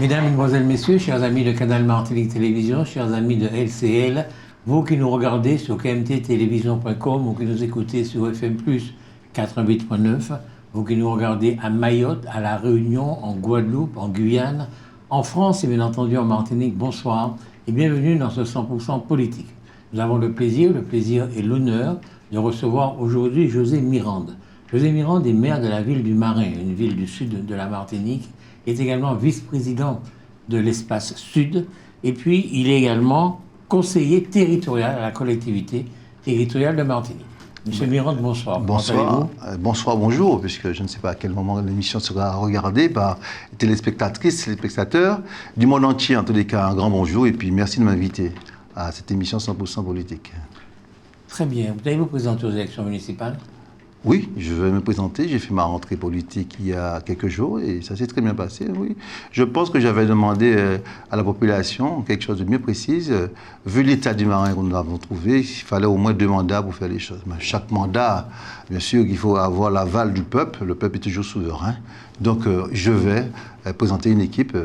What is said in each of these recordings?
Mesdames, Mesdemoiselles, Messieurs, chers amis de Canal Martinique Télévision, chers amis de LCL, vous qui nous regardez sur kmttélévision.com ou qui nous écoutez sur FM+, 88.9, vous qui nous regardez à Mayotte, à La Réunion, en Guadeloupe, en Guyane, en France et bien entendu en Martinique, bonsoir et bienvenue dans ce 100% politique. Nous avons le plaisir et l'honneur de recevoir aujourd'hui José Mirande. José Mirande est maire de la ville du Marin, une ville du sud de la Martinique, est également vice-président de l'Espace Sud, et puis il est également conseiller territorial à la collectivité territoriale de Martinique. Monsieur Mirande, bonsoir. Bonsoir. Bonsoir, bonjour, puisque je ne sais pas à quel moment l'émission sera regardée par les téléspectatrices, téléspectateurs du monde entier. En tous les cas, un grand bonjour et puis merci de m'inviter à cette émission 100% politique. Très bien. Vous allez vous présenter aux élections municipales ? Oui, je vais me présenter. J'ai fait ma rentrée politique il y a quelques jours et ça s'est très bien passé, oui. Je pense que j'avais demandé à la population quelque chose de mieux précis. Vu l'état du Marin que nous avons trouvé, il fallait au moins 2 mandats pour faire les choses. Mais chaque mandat, bien sûr, il faut avoir l'aval du peuple. Le peuple est toujours souverain. Donc, je vais présenter une équipe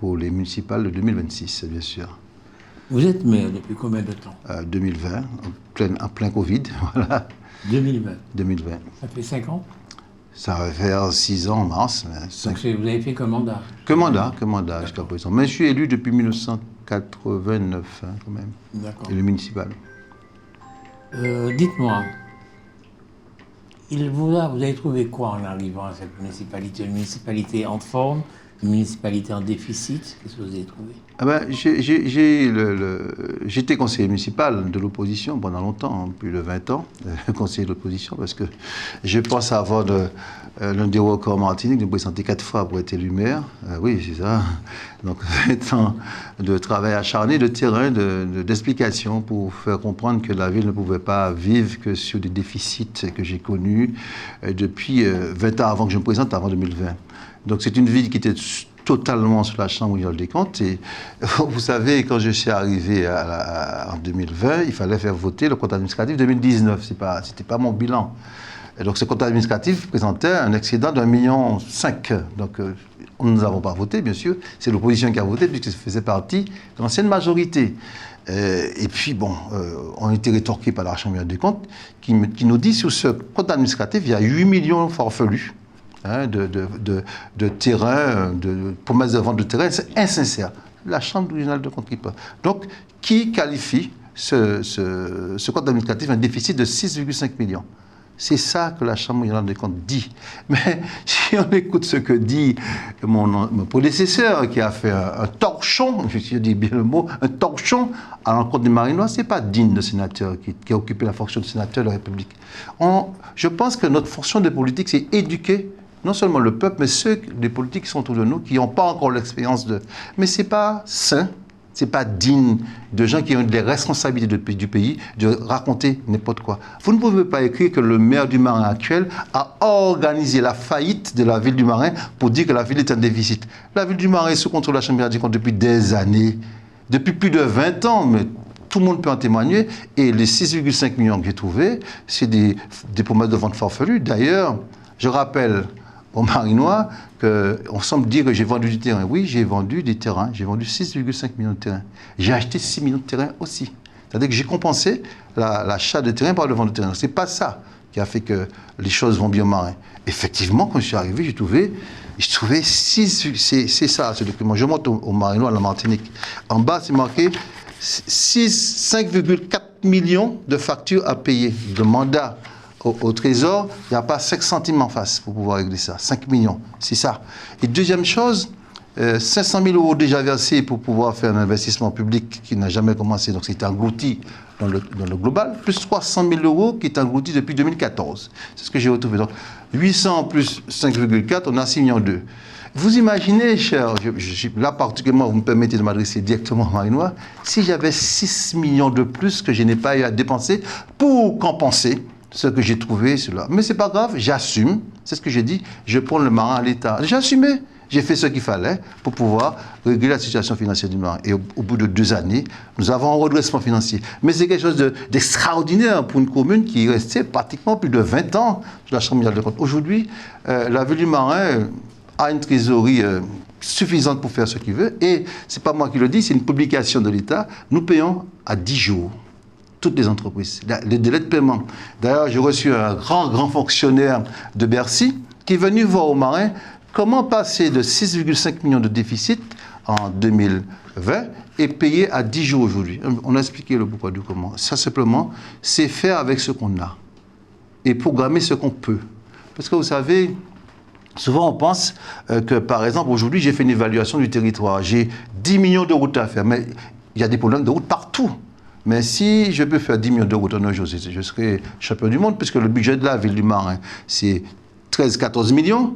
pour les municipales de 2026, bien sûr. Vous êtes maire depuis combien de temps ? 2020, en plein Covid, voilà. 2020. 2020. Ça fait 5 ans ? Ça va faire 6 ans en mars. Donc vous avez fait qu'un mandat ? Que mandat jusqu'à présent. Mais je suis élu depuis 1989, quand même. D'accord. Et le municipal. Dites-moi, vous avez trouvé quoi en arrivant à cette municipalité ? Une municipalité en forme ? Une municipalité en déficit? Qu'est-ce que vous avez trouvé? J'étais conseiller municipal de l'opposition pendant longtemps, plus de 20 ans, conseiller de l'opposition, parce que je pense avoir l'un des records Martinique de me présenter 4 fois pour être élu maire. Oui, c'est ça. Donc 20 ans de travail acharné, de terrain, d'explication pour faire comprendre que la ville ne pouvait pas vivre que sur des déficits que j'ai connus depuis 20 ans avant que je me présente, avant 2020. Donc c'est une ville qui était totalement sous la Chambre mondiale des comptes. Et vous savez, quand je suis arrivé en 2020, il fallait faire voter le compte administratif 2019. C'était pas mon bilan. Et donc ce compte administratif présentait un excédent d'1,5 million. Donc nous n'avons pas voté, bien sûr. C'est l'opposition qui a voté, puisque ça faisait partie de l'ancienne majorité. Et puis, bon, on a été rétorqués par la Chambre mondiale des comptes, qui nous dit sur ce compte administratif, il y a 8 millions farfelus. De terrain, de promesses de vente de terrain, c'est insincère. La Chambre régionale de comptes qui parle. Donc, qui qualifie ce compte administratif un déficit de 6,5 millions? C'est ça que la Chambre régionale des comptes dit. Mais si on écoute ce que dit mon prédécesseur, qui a fait un torchon, je dis bien le mot, un torchon à l'encontre des Marinois, ce n'est pas digne de sénateur qui a occupé la fonction de sénateur de la République. Je pense que notre fonction de politique, c'est éduquer non seulement le peuple, mais les politiques qui sont autour de nous, qui n'ont pas encore l'expérience de... Mais ce n'est pas sain, ce n'est pas digne de gens qui ont des responsabilités du pays de raconter n'importe quoi. Vous ne pouvez pas écrire que le maire du Marin actuel a organisé la faillite de la ville du Marin pour dire que la ville est en déficit. La ville du Marin est sous contrôle de la Chambre des comptes depuis des années, depuis plus de 20 ans, mais tout le monde peut en témoigner. Et les 6,5 millions que j'ai trouvés, c'est des promesses de vente farfelues. D'ailleurs, je rappelle aux Marinois qu'on semble dire que j'ai vendu du terrain. Oui, j'ai vendu des terrains. J'ai vendu 6,5 millions de terrains. J'ai acheté 6 millions de terrains aussi. C'est-à-dire que j'ai compensé l'achat de terrain par le vente de terrain. Ce n'est pas ça qui a fait que les choses vont bien au Marin. Effectivement, quand je suis arrivé, j'ai trouvé 6... C'est ça, ce document. Je monte aux Marinois, à la Martinique. En bas, c'est marqué 5,4 millions de factures à payer, de mandats. Au Trésor, il n'y a pas 5 centimes en face pour pouvoir régler ça. 5 millions, c'est ça. Et deuxième chose, 500 000 euros déjà versés pour pouvoir faire un investissement public qui n'a jamais commencé, donc c'est englouti dans le global, plus 300 000 euros qui est englouti depuis 2014. C'est ce que j'ai retrouvé. Donc 800 plus 5,4, on a 6,2 millions. Vous imaginez, cher, là particulièrement, vous me permettez de m'adresser directement à Marinois, si j'avais 6 millions de plus que je n'ai pas eu à dépenser pour compenser ce que j'ai trouvé, cela. Mais c'est pas grave, j'assume, c'est ce que j'ai dit, je prends le Marin à l'État. J'ai assumé, j'ai fait ce qu'il fallait pour pouvoir régler la situation financière du Marin. Et au bout de 2 années, nous avons un redressement financier. Mais c'est quelque chose d'extraordinaire pour une commune qui est restée pratiquement plus de 20 ans sur la Chambre mondiale des comptes. Aujourd'hui, la ville du Marin a une trésorerie suffisante pour faire ce qu'il veut. Et ce n'est pas moi qui le dis, c'est une publication de l'État. Nous payons à 10 jours. Toutes les entreprises. Les délais de paiement. D'ailleurs, j'ai reçu un grand fonctionnaire de Bercy qui est venu voir aux marins comment passer de 6,5 millions de déficit en 2020 et payer à 10 jours aujourd'hui. On a expliqué le pourquoi du comment. Ça, simplement, c'est faire avec ce qu'on a et programmer ce qu'on peut. Parce que vous savez, souvent on pense que, par exemple, aujourd'hui, j'ai fait une évaluation du territoire. J'ai 10 millions de routes à faire, mais il y a des problèmes de routes partout. Mais si je peux faire 10 millions de routes en un jour, je serai champion du monde, puisque le budget de la ville du Marin, c'est 13-14 millions.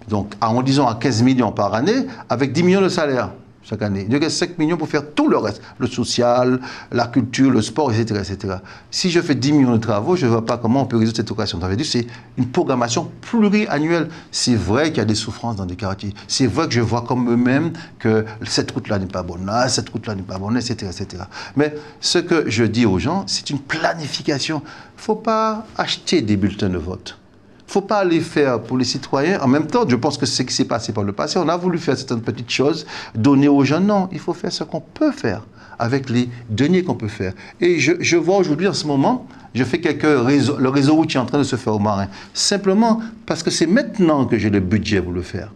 Donc, arrondissons à 15 millions par année, avec 10 millions de salaires chaque année. Il y a 5 millions pour faire tout le reste, le social, la culture, le sport, etc., etc. Si je fais 10 millions de travaux, je ne vois pas comment on peut résoudre cette équation. Ça veut dire que c'est une programmation pluriannuelle. C'est vrai qu'il y a des souffrances dans des quartiers. C'est vrai que je vois comme eux-mêmes que cette route-là n'est pas bonne, cette route-là n'est pas bonne, etc., etc. Mais ce que je dis aux gens, c'est une planification. Il ne faut pas acheter des bulletins de vote. Il ne faut pas les faire pour les citoyens. En même temps, je pense que c'est ce qui s'est passé par le passé. On a voulu faire certaines petites choses, donner aux gens. Non, il faut faire ce qu'on peut faire avec les deniers qu'on peut faire. Et je vois aujourd'hui, en ce moment, je fais le réseau routier est en train de se faire au Marin. Simplement parce que c'est maintenant que j'ai le budget pour le faire.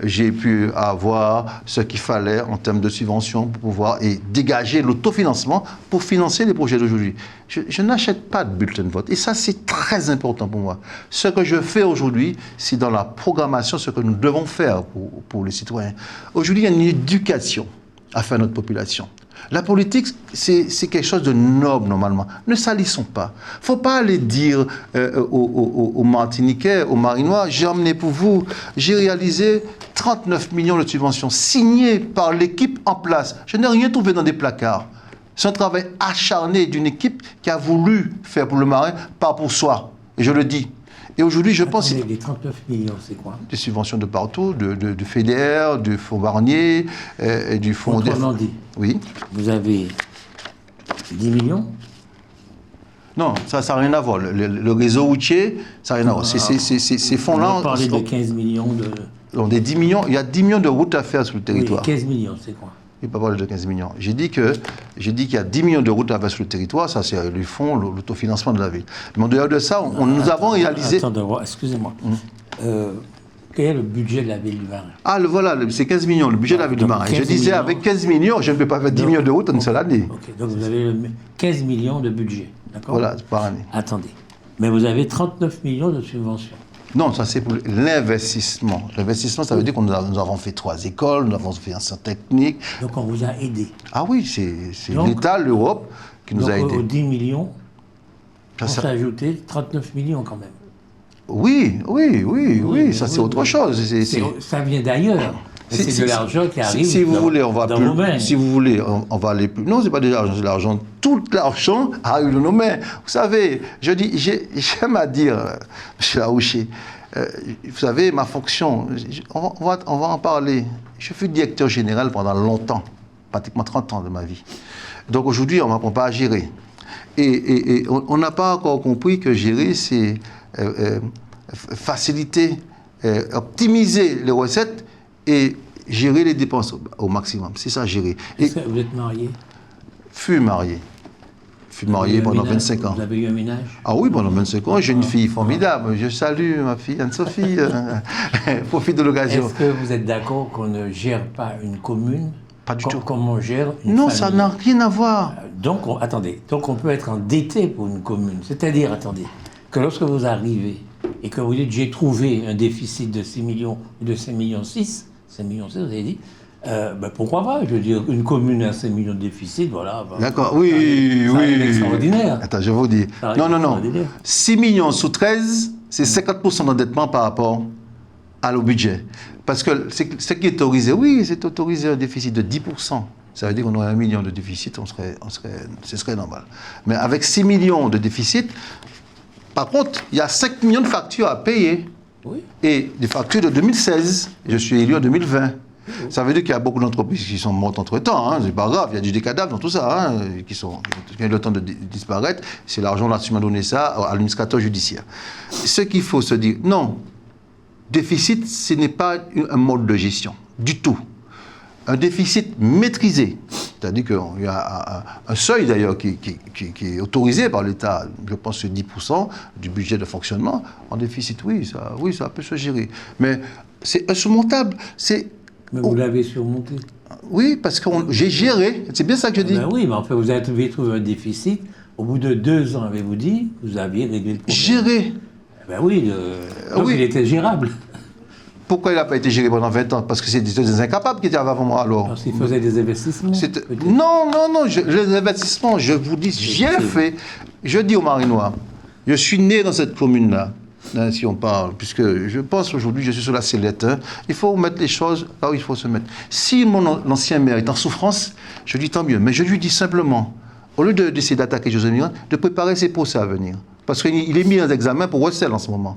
J'ai pu avoir ce qu'il fallait en termes de subventions pour pouvoir dégager l'autofinancement pour financer les projets d'aujourd'hui. Je n'achète pas de bulletin de vote. Et ça, c'est très important pour moi. Ce que je fais aujourd'hui, c'est dans la programmation, ce que nous devons faire pour les citoyens. Aujourd'hui, il y a une éducation à faire notre population. La politique, c'est quelque chose de noble, normalement. Ne salissons pas. Il ne faut pas aller dire aux Martiniquais, aux Marinois, j'ai emmené pour vous, j'ai réalisé 39 millions de subventions signées par l'équipe en place. Je n'ai rien trouvé dans des placards. C'est un travail acharné d'une équipe qui a voulu faire pour le Marin, pas pour soi. Et je le dis. Et aujourd'hui, je pense... Les 39 millions, c'est quoi? Des subventions de partout, du FEDER, du Fonds Barnier, et du Fonds... Autrement dit, oui. Vous avez 10 millions? Non, ça n'a rien à voir. Le réseau routier, ça n'a rien à voir. Ces fonds-là... On parlait de 15 millions de... Donc, des 10 millions, il y a 10 millions de routes à faire sur le territoire. Oui, 15 millions, c'est quoi? Il ne peut pas parler de 15 millions. J'ai dit qu'il y a 10 millions de routes à faire sur le territoire, ça c'est le fonds, l'autofinancement de la ville. Mais en dehors de ça, nous avons réalisé... Attendez, excusez-moi. Quel est le budget de la ville du Marin? Ah, voilà, c'est 15 millions, le budget de la ville du Marin. Je disais, avec 15 millions, je ne peux pas faire 10 millions de routes en une seule année. Ok, donc vous avez 15 millions de budget, d'accord? Voilà, par année. Attendez, mais vous avez 39 millions de subventions. Non, ça c'est pour l'investissement. L'investissement, ça veut dire que nous avons fait 3 écoles, nous avons fait un centre technique. Donc on vous a aidé. Ah oui, c'est l'État, l'Europe qui nous a aidés. Donc aux 10 millions, on s'est ajouté 39 millions quand même. Oui, ça c'est autre chose. Ça vient d'ailleurs. C'est de l'argent qui arrive. Si vous voulez, on va dans vos mains. Si vous voulez, on va aller plus. Non, c'est pas de l'argent, c'est de l'argent. Tout l'argent arrive dans nos mains. Vous savez, j'aime à dire, M. Laouché, vous savez, ma fonction, on va en parler. Je fus directeur général pendant longtemps, pratiquement 30 ans de ma vie. Donc aujourd'hui, on ne m'apprend pas à gérer. Et on n'a pas encore compris que gérer, c'est faciliter, optimiser les recettes et gérer les dépenses au maximum. C'est ça, gérer. Est-ce que vous êtes marié? Fus marié. Fus marié pendant 25 ans. Vous avez eu un ménage? Ah oui, pendant 25 ans, j'ai une fille formidable. Je salue ma fille Anne-Sophie. Profite de l'occasion. Est-ce que vous êtes d'accord qu'on ne gère pas une commune? Pas du tout. Comme on gère une Non, famille? ça n'a rien à voir. Donc, attendez, donc on peut être endetté pour une commune. C'est-à-dire, attendez, que lorsque vous arrivez et que vous dites j'ai trouvé un déficit de 6 millions, de 5 millions 6, 5 millions 6, vous avez dit, pourquoi pas? Je veux dire, une commune à 5 millions de déficit, voilà. D'accord, oui. Extraordinaire. Attends, je vous dis. Non. 6 millions sous 13, c'est 50% d'endettement par rapport au budget. Parce que ce qui est autorisé, oui, c'est autorisé un déficit de 10%. Ça veut dire qu'on aurait 1 million de déficit, ce serait normal. Mais avec 6 millions de déficit, par contre, il y a 5 millions de factures à payer. Oui. Et des factures de 2016. Je suis élu en 2020. Oui. Ça veut dire qu'il y a beaucoup d'entreprises qui sont mortes entre-temps. Hein. C'est pas grave, il y a des cadavres dans tout ça, hein, qui ont eu le temps de disparaître. C'est l'argent, là, tu m'as donné ça à l'administrateur judiciaire. Ce qu'il faut se dire, non, déficit, ce n'est pas un mode de gestion, du tout. Un déficit maîtrisé, c'est-à-dire qu'il y a un seuil d'ailleurs qui est autorisé par l'État, je pense que 10% du budget de fonctionnement. En déficit, oui, ça peut se gérer. Mais c'est insurmontable. Mais vous l'avez surmonté. Oui, parce que j'ai géré, c'est bien ça que je dis. Ben oui, mais enfin, vous avez trouvé un déficit. Au bout de 2 ans, avez-vous dit, vous aviez réglé le problème. Géré. Ben oui, donc oui. il était gérable. Pourquoi il n'a pas été géré pendant 20 ans? Parce que c'est des incapables qui étaient avant moi alors. Parce qu'il faisait des investissements. Non, les investissements, je vous dis, j'ai fait. Je dis aux Marinois, je suis né dans cette commune-là, hein, si on parle, puisque je pense aujourd'hui, je suis sur la sellette. Hein, il faut mettre les choses là où il faut se mettre. Si l'ancien maire est en souffrance, je dis tant mieux. Mais je lui dis simplement, au lieu d'essayer d'attaquer José Mirand, de préparer ses procès à venir. Parce qu'il est mis en examen pour recel en ce moment.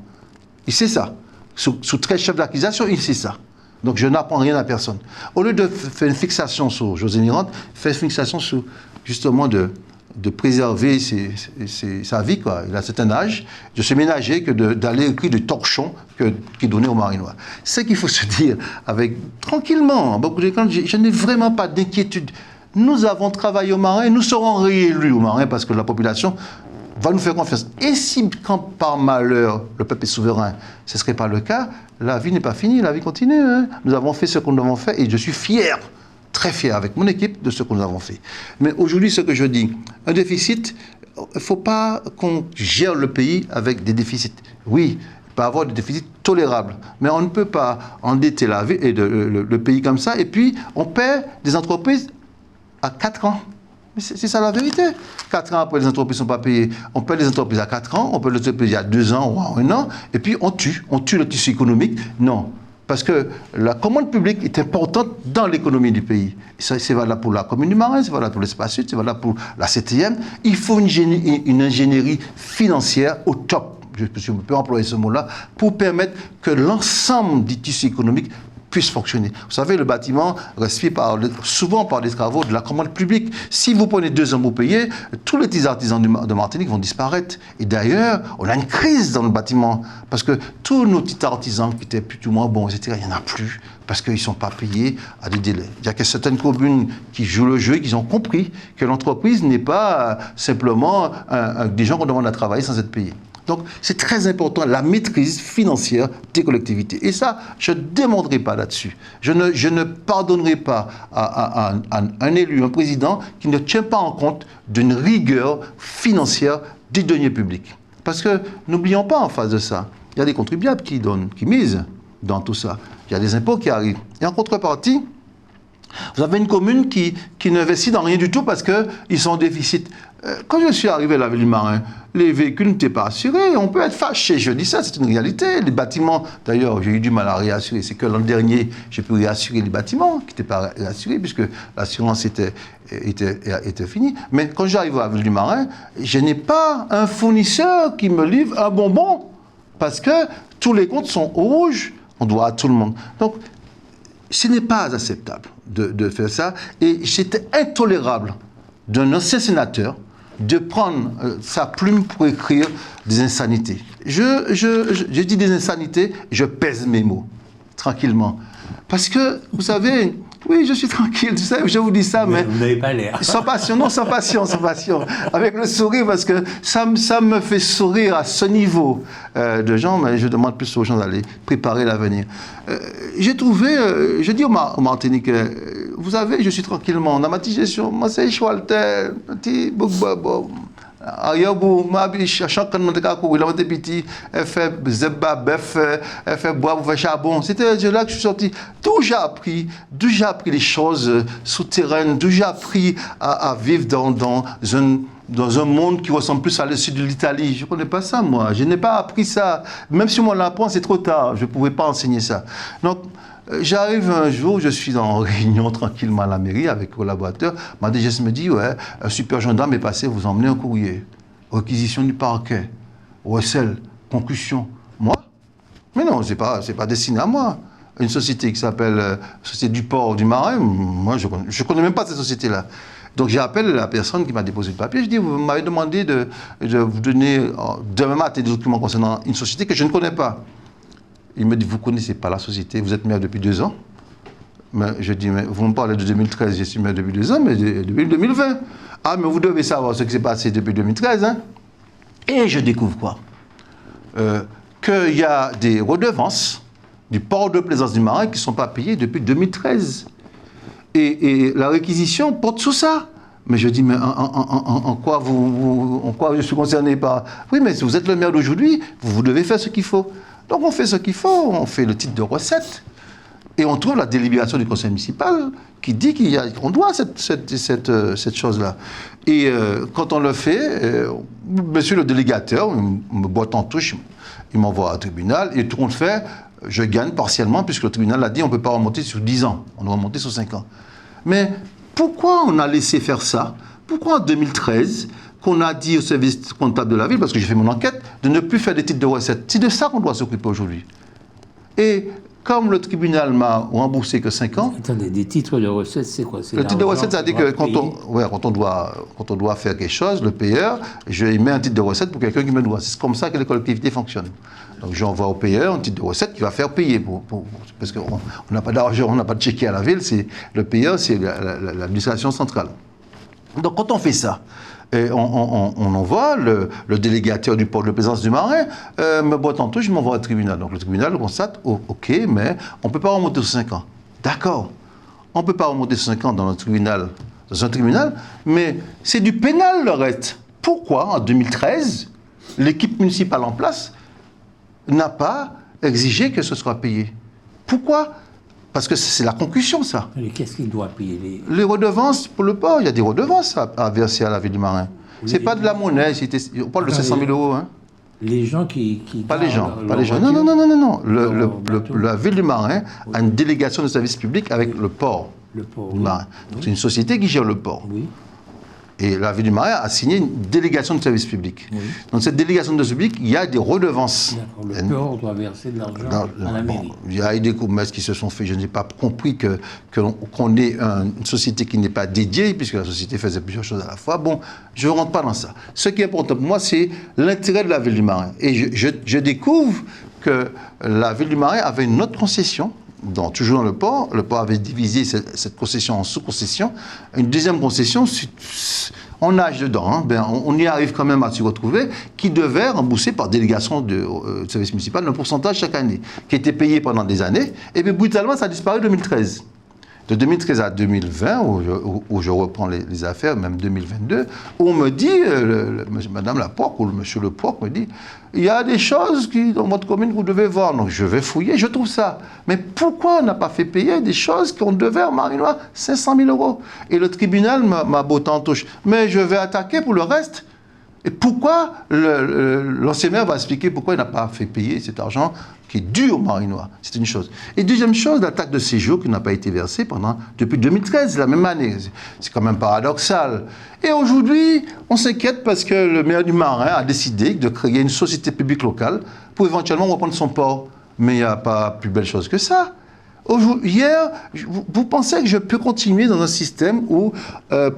Il sait ça. Sous 13 chefs d'accusation, il sait ça. Donc je n'apprends rien à personne. Au lieu de faire une fixation sur José Mirand, faire une fixation sur, justement, de préserver sa vie, quoi. Il a un certain âge, de se ménager que d'aller écrire des torchons qui est donné aux Marinois. C'est qu'il faut se dire, tranquillement, je n'ai vraiment pas d'inquiétude. Nous avons travaillé au Marin, nous serons réélus au Marin parce que la population va nous faire confiance. Et si, quand par malheur, le peuple est souverain, ce ne serait pas le cas, la vie n'est pas finie, la vie continue. Hein. Nous avons fait ce que nous avons fait et je suis fier, très fier avec mon équipe de ce que nous avons fait. Mais aujourd'hui, ce que je dis, un déficit, il ne faut pas qu'on gère le pays avec des déficits. Oui, il peut y avoir des déficits tolérables, mais on ne peut pas endetter la vie et le pays comme ça, et puis on perd des entreprises à 4 ans. C'est ça la vérité. 4 ans après, les entreprises ne sont pas payées. On paie les entreprises à 4 ans, on peut les payer à 2 ans ou à 1 an, et puis on tue le tissu économique. Non. Parce que la commande publique est importante dans l'économie du pays. C'est valable pour la commune du Marin, c'est valable pour l'espace sud, c'est valable pour la CTM. Il faut une ingénierie financière au top, je peux employer ce mot-là, pour permettre que l'ensemble du tissu économique puisse fonctionner. Vous savez, le bâtiment respire souvent par des travaux de la commande publique. Si vous prenez 2 ans pour payer, tous les petits artisans de Martinique vont disparaître. Et d'ailleurs, on a une crise dans le bâtiment, parce que tous nos petits artisans qui étaient plus ou moins bons, etc., il n'y en a plus, parce qu'ils ne sont pas payés à des délais. Il y a que certaines communes qui jouent le jeu et qui ont compris que l'entreprise n'est pas simplement des gens qu'on demande à travailler sans être payés. Donc, c'est très important, la maîtrise financière des collectivités. Et ça, je ne démontrerai pas là-dessus. Je ne pardonnerai pas à un élu, un président, qui ne tient pas en compte d'une rigueur financière des deniers publics. Parce que, n'oublions pas en face de ça, il y a des contribuables qui misent dans tout ça. Il y a des impôts qui arrivent. Et en contrepartie, vous avez une commune qui n'investit dans rien du tout parce qu'ils sont en déficit. Quand je suis arrivé à la ville du Marin, les véhicules n'étaient pas assurés. On peut être fâché, je dis ça, c'est une réalité. Les bâtiments, d'ailleurs, j'ai eu du mal à réassurer. C'est que l'an dernier, j'ai pu réassurer les bâtiments qui n'étaient pas réassurés puisque l'assurance était finie. Mais quand j'arrive à la ville du Marin, je n'ai pas un fournisseur qui me livre un bonbon parce que tous les comptes sont rouges. On doit à tout le monde. Donc, ce n'est pas acceptable de faire ça. Et c'était intolérable d'un ancien sénateur de prendre sa plume pour écrire des insanités. Je dis des insanités, je pèse mes mots, tranquillement. Parce que, vous savez, oui, je suis tranquille, tu sais, je vous dis ça, mais... Vous n'avez pas l'air. Sans passion, non, sans passion. Avec le sourire, parce que ça me fait sourire à ce niveau de gens, mais je demande plus aux gens d'aller préparer l'avenir. J'ai trouvé, je dis aux Martiniquais, vous savez, je suis tranquillement, dans ma petite gestion, moi c'est Choualter, petit bouk-bouk. Ayabou, ma biche, chaque année, il a été petit, elle fait zebba, bœuf, elle fait bois, elle fait charbon. C'était là que je suis sorti. D'où j'ai appris les choses souterraines, d'où j'ai appris à vivre dans un monde qui ressemble plus à l'est de l'Italie. Je ne connais pas ça, moi. Je n'ai pas appris ça. Même si on l'apprend, c'est trop tard. Je ne pouvais pas enseigner ça. Donc, j'arrive un jour, je suis en réunion tranquillement à la mairie avec collaborateurs. Ma DGS me dit, ouais, un super gendarme est passé, vous emmenez un courrier. Réquisition du parquet, recel, concussion. Moi? Mais non, c'est pas destiné à moi. Une société qui s'appelle Société du Port du Marin, moi, je ne connais même pas cette société-là. Donc j'appelle la personne qui m'a déposé le papier, je dis, vous m'avez demandé de vous donner demain matin des documents concernant une société que je ne connais pas. Il me dit, vous ne connaissez pas la société, vous êtes maire depuis 2 ans. Mais je dis, mais vous me parlez de 2013, je suis maire depuis 2 ans, mais depuis 2020. Ah, mais vous devez savoir ce qui s'est passé depuis 2013. Hein. Et je découvre quoi? Qu'il y a des redevances du port de plaisance du Marin qui ne sont pas payées depuis 2013. Et la réquisition porte sur ça. Mais je dis, mais en quoi je suis concerné par... Oui, mais si vous êtes le maire d'aujourd'hui, vous devez faire ce qu'il faut. Donc on fait ce qu'il faut, on fait le titre de recette. Et on trouve la délibération du conseil municipal qui dit qu'on doit cette chose-là. Et quand on le fait, monsieur le délégateur me botte en touche, il m'envoie au tribunal, et tout compte fait, je gagne partiellement, puisque le tribunal a dit on ne peut pas remonter sur 10 ans, on doit remonter sur 5 ans. Mais pourquoi on a laissé faire ça? Pourquoi en 2013, qu'on a dit au service comptable de la ville, parce que j'ai fait mon enquête, de ne plus faire des titres de recettes? C'est de ça qu'on doit s'occuper aujourd'hui. Et comme le tribunal m'a remboursé que 5 ans... Attendez, des titres de recettes, c'est quoi? Le titre de recettes, ça dit que quand on doit faire quelque chose, le payeur, je mets un titre de recette pour quelqu'un qui me doit. C'est comme ça que les collectivités fonctionnent. Donc j'envoie au payeur un titre de recette qui va faire payer. Parce qu'on n'a pas d'argent, on n'a pas de chéquier à la ville, le payeur, c'est l'administration centrale. Donc quand on fait ça, et on envoie le délégateur du port de plaisance du Marin, me botte en touche, je m'envoie au tribunal. Donc le tribunal constate, ok, mais on ne peut pas remonter sur 5 ans. D'accord, on ne peut pas remonter sur 5 ans dans un tribunal, mais c'est du pénal le reste. Pourquoi, en 2013, l'équipe municipale en place n'a pas exigé que ce soit payé? Pourquoi? Parce que c'est la concussion, ça. Mais qu'est-ce qu'il doit payer? Les redevances pour le port, il y a des redevances à verser à la ville du Marin. Oui, c'est pas de la monnaie, on parle de 500 000 euros. Hein. Les gens qui pas les gens, pas les gens. Non. La ville du Marin a une délégation de service public avec le port du Marin. C'est une société qui gère le port. Oui. Et la ville du Marais a signé une délégation de service public. Oui. Dans cette délégation de service public, il y a des redevances. Le port doit verser de l'argent à la mairie. Il y a des commerces qui se sont faits. Je n'ai pas compris qu'on ait une société qui n'est pas dédiée, puisque la société faisait plusieurs choses à la fois. Bon, je ne rentre pas dans ça. Ce qui est important pour moi, c'est l'intérêt de la ville du Marais. Et je découvre que la ville du Marais avait une autre concession. Toujours dans le port avait divisé cette concession en sous-concession. Une deuxième concession, on nage dedans, hein, on y arrive quand même à s'y retrouver, qui devait rembourser par délégation de service municipal un pourcentage chaque année, qui était payé pendant des années, et puis brutalement ça a disparu en 2013. De 2013 à 2020, où je reprends les affaires, même 2022, où on me dit, Madame la Porc ou Monsieur le Porc me dit, il y a des choses dans votre commune que vous devez voir. Donc je vais fouiller, je trouve ça. Mais pourquoi on n'a pas fait payer des choses qu'on devait en Marinois 500 000 euros? Et le tribunal m'a botté en touche. Mais je vais attaquer pour le reste. Et pourquoi l'ancien maire va expliquer pourquoi il n'a pas fait payer cet argent qui est dû aux Marinois? C'est une chose. Et deuxième chose, l'attaque de séjour qui n'a pas été versée depuis 2013, la même année. C'est quand même paradoxal. Et aujourd'hui, on s'inquiète parce que le maire du Marin a décidé de créer une société publique locale pour éventuellement reprendre son port. Mais il n'y a pas plus belle chose que ça. Hier, vous pensez que je peux continuer dans un système où,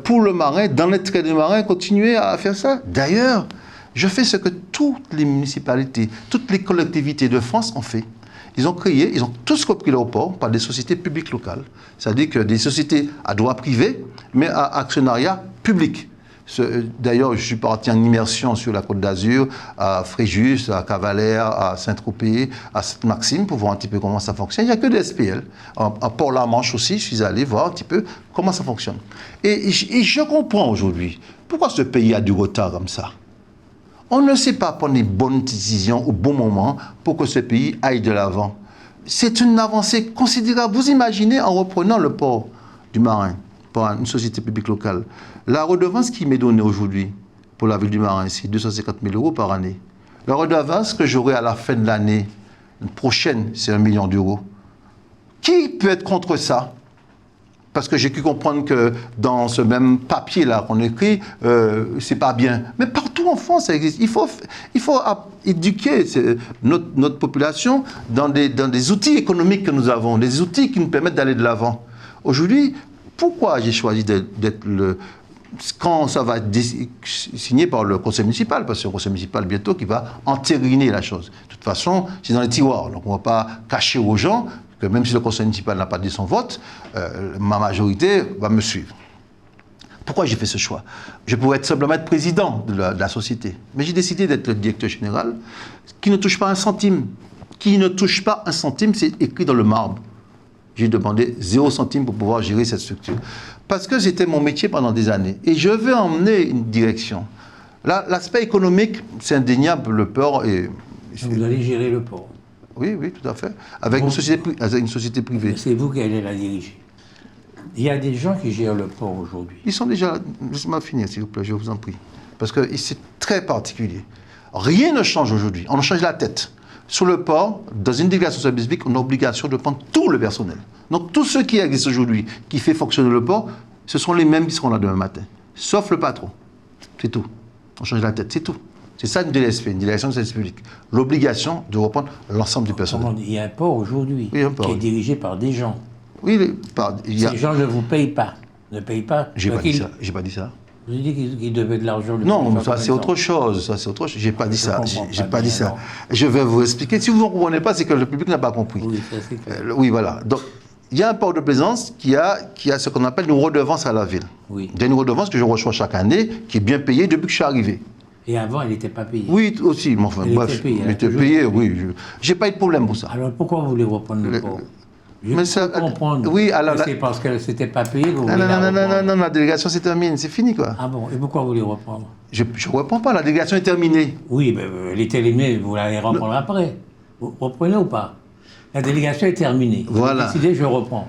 pour le Marin, dans l'intérêt du Marin, continuer à faire ça? D'ailleurs, je fais ce que toutes les municipalités, toutes les collectivités de France ont fait. Ils ont tous repris leur port par des sociétés publiques locales. C'est-à-dire que des sociétés à droit privé, mais à actionnariat public. D'ailleurs, je suis parti en immersion sur la Côte d'Azur, à Fréjus, à Cavalère, à Saint-Tropez, à Sainte-Maxime, pour voir un petit peu comment ça fonctionne. Il n'y a que des SPL. À Port-la-Manche aussi, je suis allé voir un petit peu comment ça fonctionne. Et je comprends aujourd'hui pourquoi ce pays a du retard comme ça. On ne sait pas prendre les bonnes décisions au bon moment pour que ce pays aille de l'avant. C'est une avancée considérable. Vous imaginez en reprenant le port du Marin par une société publique locale. La redevance qui m'est donnée aujourd'hui pour la ville du Marin, c'est 250 000 euros par année. La redevance que j'aurai à la fin de l'année prochaine, c'est 1 million d'euros. Qui peut être contre ça? Parce que j'ai pu comprendre que dans ce même papier-là qu'on écrit, c'est pas bien. Mais partout en France, ça existe. Il faut éduquer notre population dans des outils économiques que nous avons, des outils qui nous permettent d'aller de l'avant. Aujourd'hui, pourquoi j'ai choisi d'être quand ça va être signé par le conseil municipal, parce que c'est le conseil municipal bientôt qui va entériner la chose. De toute façon, c'est dans les tiroirs, donc on ne va pas cacher aux gens que même si le conseil municipal n'a pas dit son vote, ma majorité va me suivre. Pourquoi j'ai fait ce choix? Je pouvais simplement être président de la société, mais j'ai décidé d'être le directeur général qui ne touche pas un centime. Qui ne touche pas un centime, c'est écrit dans le marbre. J'ai demandé 0 centime pour pouvoir gérer cette structure. Parce que c'était mon métier pendant des années. Et je veux emmener une direction. L'aspect économique, c'est indéniable, le port. Vous allez gérer le port. Oui, oui, tout à fait. Avec une société privée. C'est vous qui allez la diriger. Il y a des gens qui gèrent le port aujourd'hui. Ils sont déjà... Laissez-moi finir, s'il vous plaît, je vous en prie. Parce que c'est très particulier. Rien ne change aujourd'hui. On change la tête. Sur le port, dans une délégation de service public, on a l'obligation de prendre tout le personnel. Donc, tous ceux qui existent aujourd'hui, qui fait fonctionner le port, ce sont les mêmes qui seront là demain matin. Sauf le patron. C'est tout. On change la tête, c'est tout. C'est ça une DSP, une délégation de service public. L'obligation de reprendre l'ensemble du personnel. Il y a un port aujourd'hui qui est dirigé par des gens. Oui, Ces gens ne vous payent pas. Ne payent pas. J'ai pas dit ça. J'ai pas dit ça. Vous avez dit qu'ils devaient de l'argent. Non, ça c'est autre chose. Ça c'est autre chose. J'ai pas dit ça. J'ai pas dit ça. Je vais vous expliquer. Si vous ne comprenez pas, c'est que le public n'a pas compris. Oui, ça c'est clair. Oui, voilà. Donc, il y a un port de plaisance qui a ce qu'on appelle une redevance à la ville. Oui. Il y a une redevance que je reçois chaque année, qui est bien payée depuis que je suis arrivé. Et avant, elle n'était pas payée. Oui, aussi. Mais enfin, bref, elle était payée, oui. J'ai pas eu de problème pour ça. Alors pourquoi vous voulez reprendre le port? Mais ça, comprendre. Oui, alors c'est parce que c'était pas payé que vous voulez non, la délégation c'est terminé, c'est fini quoi. Ah bon, et pourquoi vous voulez reprendre? Je ne reprends pas, la délégation est terminée. Oui, mais elle est terminée, vous allez reprendre après. Vous reprenez ou pas? La délégation est terminée. Voilà. Vous décidez, je reprends.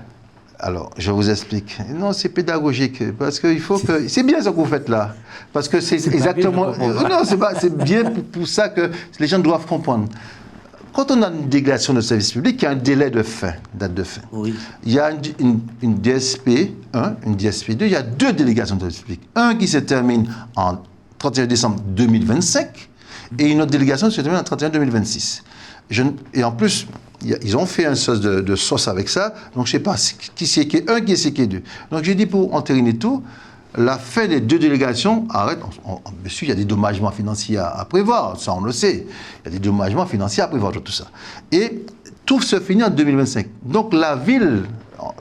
Alors, je vous explique. Non, c'est pédagogique, parce qu'il faut que... C'est bien ce que vous faites là, parce que c'est exactement... Non, c'est bien pour ça que les gens doivent comprendre. Quand on a une délégation de service public, il y a un délai de fin, date de fin. Oui. Il y a une DSP 1, une DSP 2, il y a 2 délégations de service public. Un qui se termine en 31 décembre 2025 et une autre délégation qui se termine en 31 2026. Et en plus, ils ont fait un sauce de sauce avec ça, donc je ne sais pas qui c'est qui est 1, qui c'est qui est 2. Donc j'ai dit pour entériner tout, la fin des 2 délégations, arrête, bien sûr, il y a des dommagements financiers à prévoir, ça on le sait. Il y a des dommagements financiers à prévoir de tout ça. Et tout se finit en 2025. Donc la ville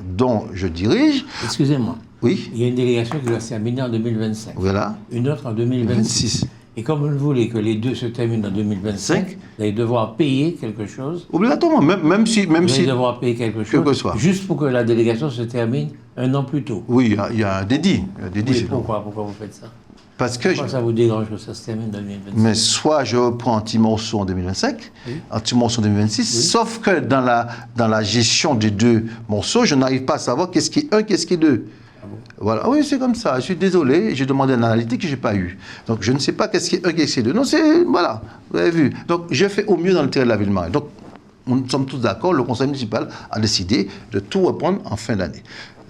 dont je dirige... Excusez-moi. Oui. Il y a une délégation qui doit se terminer en 2025. Voilà. Une autre en 2026. Et comme vous voulez que les 2 se terminent en 2025, vous allez devoir payer quelque chose. Obligatoirement, même si... Vous allez devoir payer quelque chose, que soit. Juste pour que la délégation se termine un an plus tôt. Oui, il y a un dédit. Oui, pourquoi vous faites ça? Parce que pourquoi ça vous dérange que ça se termine en 2025? Mais soit je reprends un petit morceau en 2025, oui. Un petit morceau en 2026, oui. Sauf que dans la gestion des 2 morceaux, je n'arrive pas à savoir qu'est-ce qui est 1, qu'est-ce qui est 2. Voilà, oui, c'est comme ça. Je suis désolé, j'ai demandé un analytique que je n'ai pas eu. Donc, je ne sais pas qu'est-ce qui est 1, qu'est-ce qui est 2. Non, c'est... Voilà, vous avez vu. Donc, je fais au mieux dans le terrain de la Ville-Marie. Donc, nous sommes tous d'accord, le conseil municipal a décidé de tout reprendre en fin d'année.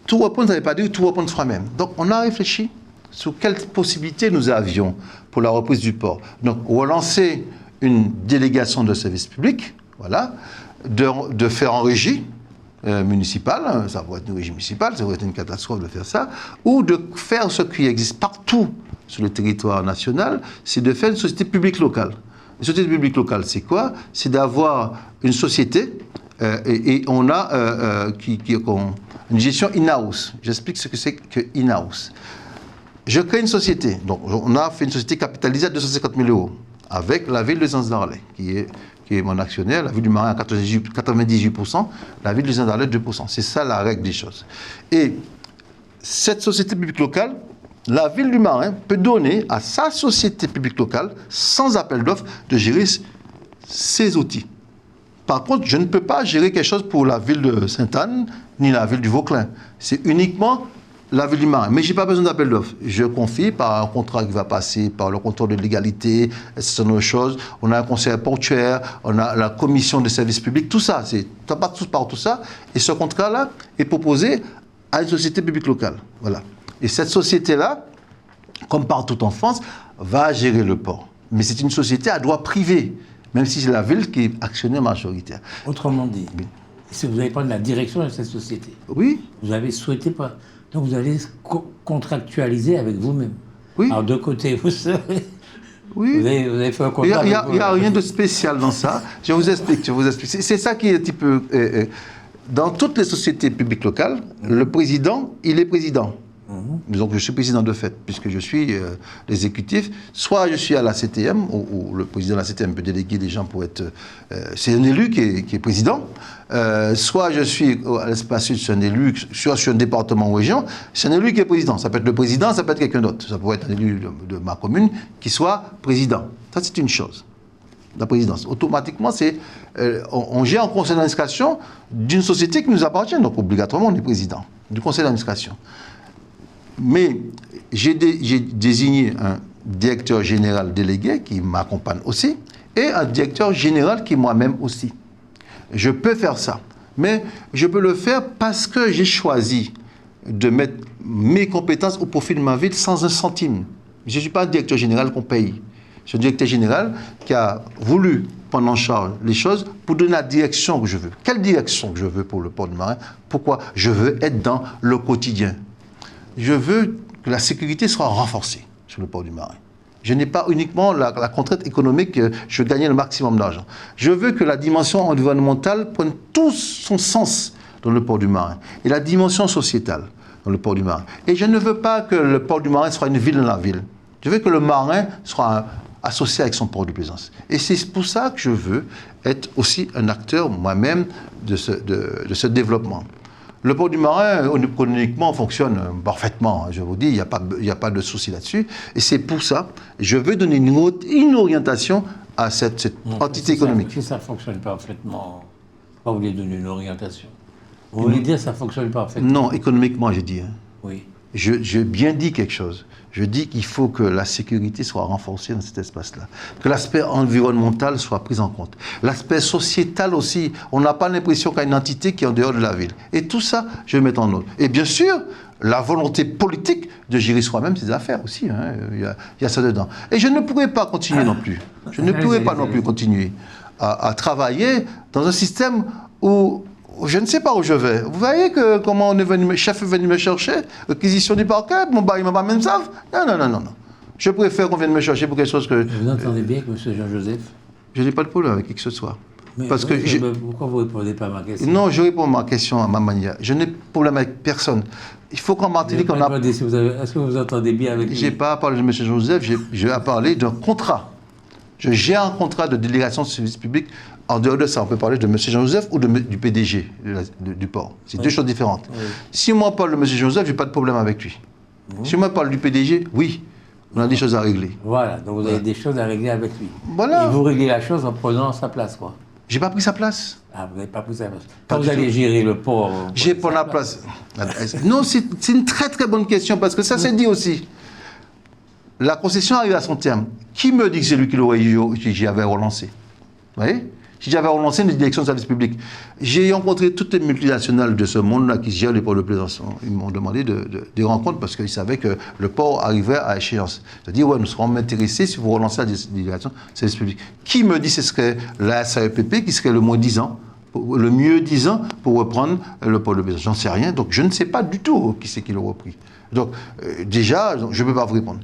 Tout reprendre, ça ne veut pas dire tout reprendre soi-même. Donc, on a réfléchi sur quelles possibilités nous avions pour la reprise du port. Donc, relancer une délégation de service public, voilà, de faire en régie, municipale, ça pourrait être une régie municipale, ça pourrait être une catastrophe de faire ça, ou de faire ce qui existe partout sur le territoire national, c'est de faire une société publique locale. Une société publique locale, c'est quoi? C'est d'avoir une société, et on a une gestion in-house. J'explique ce que c'est que in-house. Je crée une société, donc on a fait une société capitalisée à 250 000 € avec la ville de Zans-Darley, qui est mon actionnaire, la ville du Marin à 98%, la ville de Zans-Darley 2%. C'est ça la règle des choses. Et cette société publique locale, la ville du Marin peut donner à sa société publique locale, sans appel d'offres, de gérer ses outils. Par contre, je ne peux pas gérer quelque chose pour la ville de Sainte-Anne, ni la ville du Vauclin. C'est uniquement la ville du Marin. Mais je n'ai pas besoin d'appel d'offres. Je confie par un contrat qui va passer par le contrôle de légalité, c'est une autre chose. On a un conseil portuaire, on a la commission de services publics, tout ça. Ça passe par tout ça. Et ce contrat-là est proposé à une société publique locale. Voilà. Et cette société-là, comme partout en France, va gérer le port. Mais c'est une société à droit privé, même si c'est la ville qui est actionnaire majoritaire. Autrement dit, Si vous allez prendre la direction de cette société, Oui, vous avez souhaité pas. Donc vous allez contractualiser avec vous-même. oui, Alors de côté, vous savez, oui. vous avez fait un Il contrat. n'y a rien de spécial dans ça. Je vous explique. C'est ça qui est un petit peu... dans toutes les sociétés publiques locales, le président, il est président. Donc je suis président de fait, puisque je suis l'exécutif. Soit je suis à la CTM, où le président de la CTM peut déléguer des gens pour être... c'est un élu qui est président. Soit je suis à l'espace sud, c'est un élu, soit je suis un département ou région, c'est un élu qui est président. Ça peut être le président, ça peut être quelqu'un d'autre. Ça pourrait être un élu de ma commune qui soit président. Ça, c'est une chose. La présidence. Automatiquement, on gère un conseil d'administration d'une société qui nous appartient. Donc, obligatoirement, on est président du conseil d'administration. Mais j'ai désigné un directeur général délégué qui m'accompagne aussi et un directeur général qui moi-même aussi. Je peux faire ça. Mais je peux le faire parce que j'ai choisi de mettre mes compétences au profit de ma ville sans un centime. Je ne suis pas un directeur général qu'on paye. C'est un directeur général qui a voulu prendre en charge les choses pour donner la direction que je veux. Quelle direction que je veux pour le port du Marin? Pourquoi? Je veux être dans le quotidien. Je veux que la sécurité soit renforcée sur le port du Marin. Je n'ai pas uniquement la contrainte économique, je veux gagner le maximum d'argent. Je veux que la dimension environnementale prenne tout son sens dans le port du Marin. Et la dimension sociétale dans le port du Marin. Et je ne veux pas que le port du Marin soit une ville dans la ville. Je veux que le marin soit associé avec son port de plaisance. Et c'est pour ça que je veux être aussi un acteur moi-même de ce développement. Le port du Marin, économiquement, fonctionne parfaitement. Je vous dis, il n'y a pas de souci là-dessus. Et c'est pour ça que je veux donner une orientation à cette entité économique. Si ça fonctionne parfaitement, vous voulez donner une orientation. Vous voulez dire que ça ne fonctionne pas parfaitement? Non, économiquement, j'ai dit. Hein. Oui. J'ai bien dit quelque chose. Je dis qu'il faut que la sécurité soit renforcée dans cet espace-là, que l'aspect environnemental soit pris en compte. L'aspect sociétal aussi, on n'a pas l'impression qu'il y a une entité qui est en dehors de la ville. Et tout ça, je vais mettre en ordre. Et bien sûr, la volonté politique de gérer soi-même ses affaires aussi. Hein. Il y a ça dedans. Et je ne pourrais pas continuer non plus. Je ne pourrais pas non plus continuer à travailler dans un système où je ne sais pas où je vais. Vous voyez comment on est venu, le chef est venu me chercher, acquisition du parquet, mon bail, il m'a pas même ça. Non. Je préfère qu'on vienne me chercher pour quelque chose que... Vous entendez bien avec M. Jean-Joseph? Je n'ai pas de problème avec qui que ce soit. Mais parce que pourquoi vous ne répondez pas à ma question? Non, je réponds à ma question à ma manière. Je n'ai de problème avec personne. Il faut qu'en Martinique, on a... Est-ce que vous entendez bien avec lui? Je n'ai pas parlé de M. Jean-Joseph, j'ai parlé d'un contrat. Je gère un contrat de délégation de service public. En dehors de ça, on peut parler de M. Jean-Joseph ou du PDG du port. C'est deux choses différentes. Oui. Si moi je parle de M. Jean-Joseph, je n'ai pas de problème avec lui. Si moi je parle du PDG, oui, on a des choses à régler. Voilà, donc vous avez des choses à régler avec lui. Voilà. Et vous réglez la chose en prenant sa place, quoi. J'ai pas pris sa place. Ah, vous n'avez pas pris sa place. Quand vous allez gérer le port... J'ai pris la place. Non, c'est une très très bonne question parce que ça s'est dit aussi. La concession arrive à son terme. Qui me dit que c'est lui qui j'y avais relancé? Vous voyez? Si j'avais relancé une direction de service public, j'ai rencontré toutes les multinationales de ce monde-là qui gèrent les ports de plaisance. Ils m'ont demandé des rencontres parce qu'ils savaient que le port arrivait à échéance. C'est-à-dire, ouais, nous serons intéressés si vous relancez la direction de service public. Qui me dit que ce serait la SAEPP qui serait le moins 10 ans, le mieux 10 ans pour reprendre le port de plaisance? J'en sais rien, donc je ne sais pas du tout qui c'est qui l'a repris. Donc, déjà, je ne peux pas vous répondre.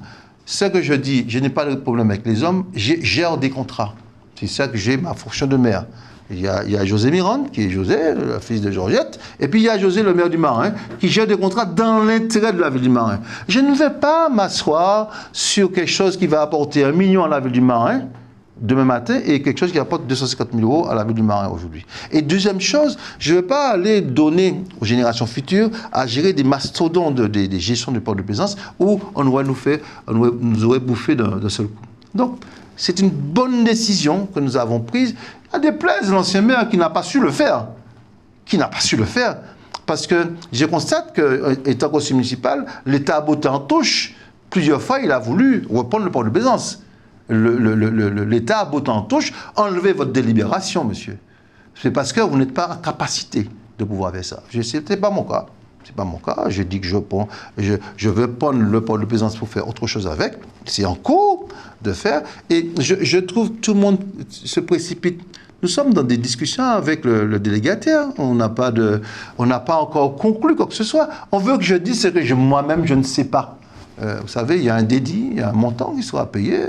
Ce que je dis, je n'ai pas de problème avec les hommes, je gère des contrats. C'est ça que j'ai ma fonction de maire. Il y a José Mirande, qui est José, le fils de Georgette, et puis il y a José, le maire du Marin, qui gère des contrats dans l'intérêt de la ville du Marin. Je ne vais pas m'asseoir sur quelque chose qui va apporter 1 million à la ville du Marin demain matin et quelque chose qui apporte 250 000 euros à la ville du Marin aujourd'hui. Et deuxième chose, je ne vais pas aller donner aux générations futures à gérer des mastodontes des gestions du port de plaisance où on nous aurait bouffé d'un seul coup. Donc, c'est une bonne décision que nous avons prise. Il y a des places de l'ancien maire qui n'a pas su le faire. Parce que je constate qu'étant conseiller municipal, l'État a botté en touche. Plusieurs fois, il a voulu reprendre le port de plaisance. L'État a botté en touche. Enlevez votre délibération, monsieur. C'est parce que vous n'êtes pas en capacité de pouvoir faire ça. Ce n'était pas mon cas. C'est pas mon cas. Je dis que je veux prendre le port de plaisance pour faire autre chose avec. C'est en cours de faire. Et je trouve que tout le monde se précipite Nous sommes dans des discussions avec le délégataire. On n'a pas encore conclu quoi que ce soit. On veut que je dise ce que moi-même, je ne sais pas. Vous savez, il y a un dédit, il y a un montant qui sera payé.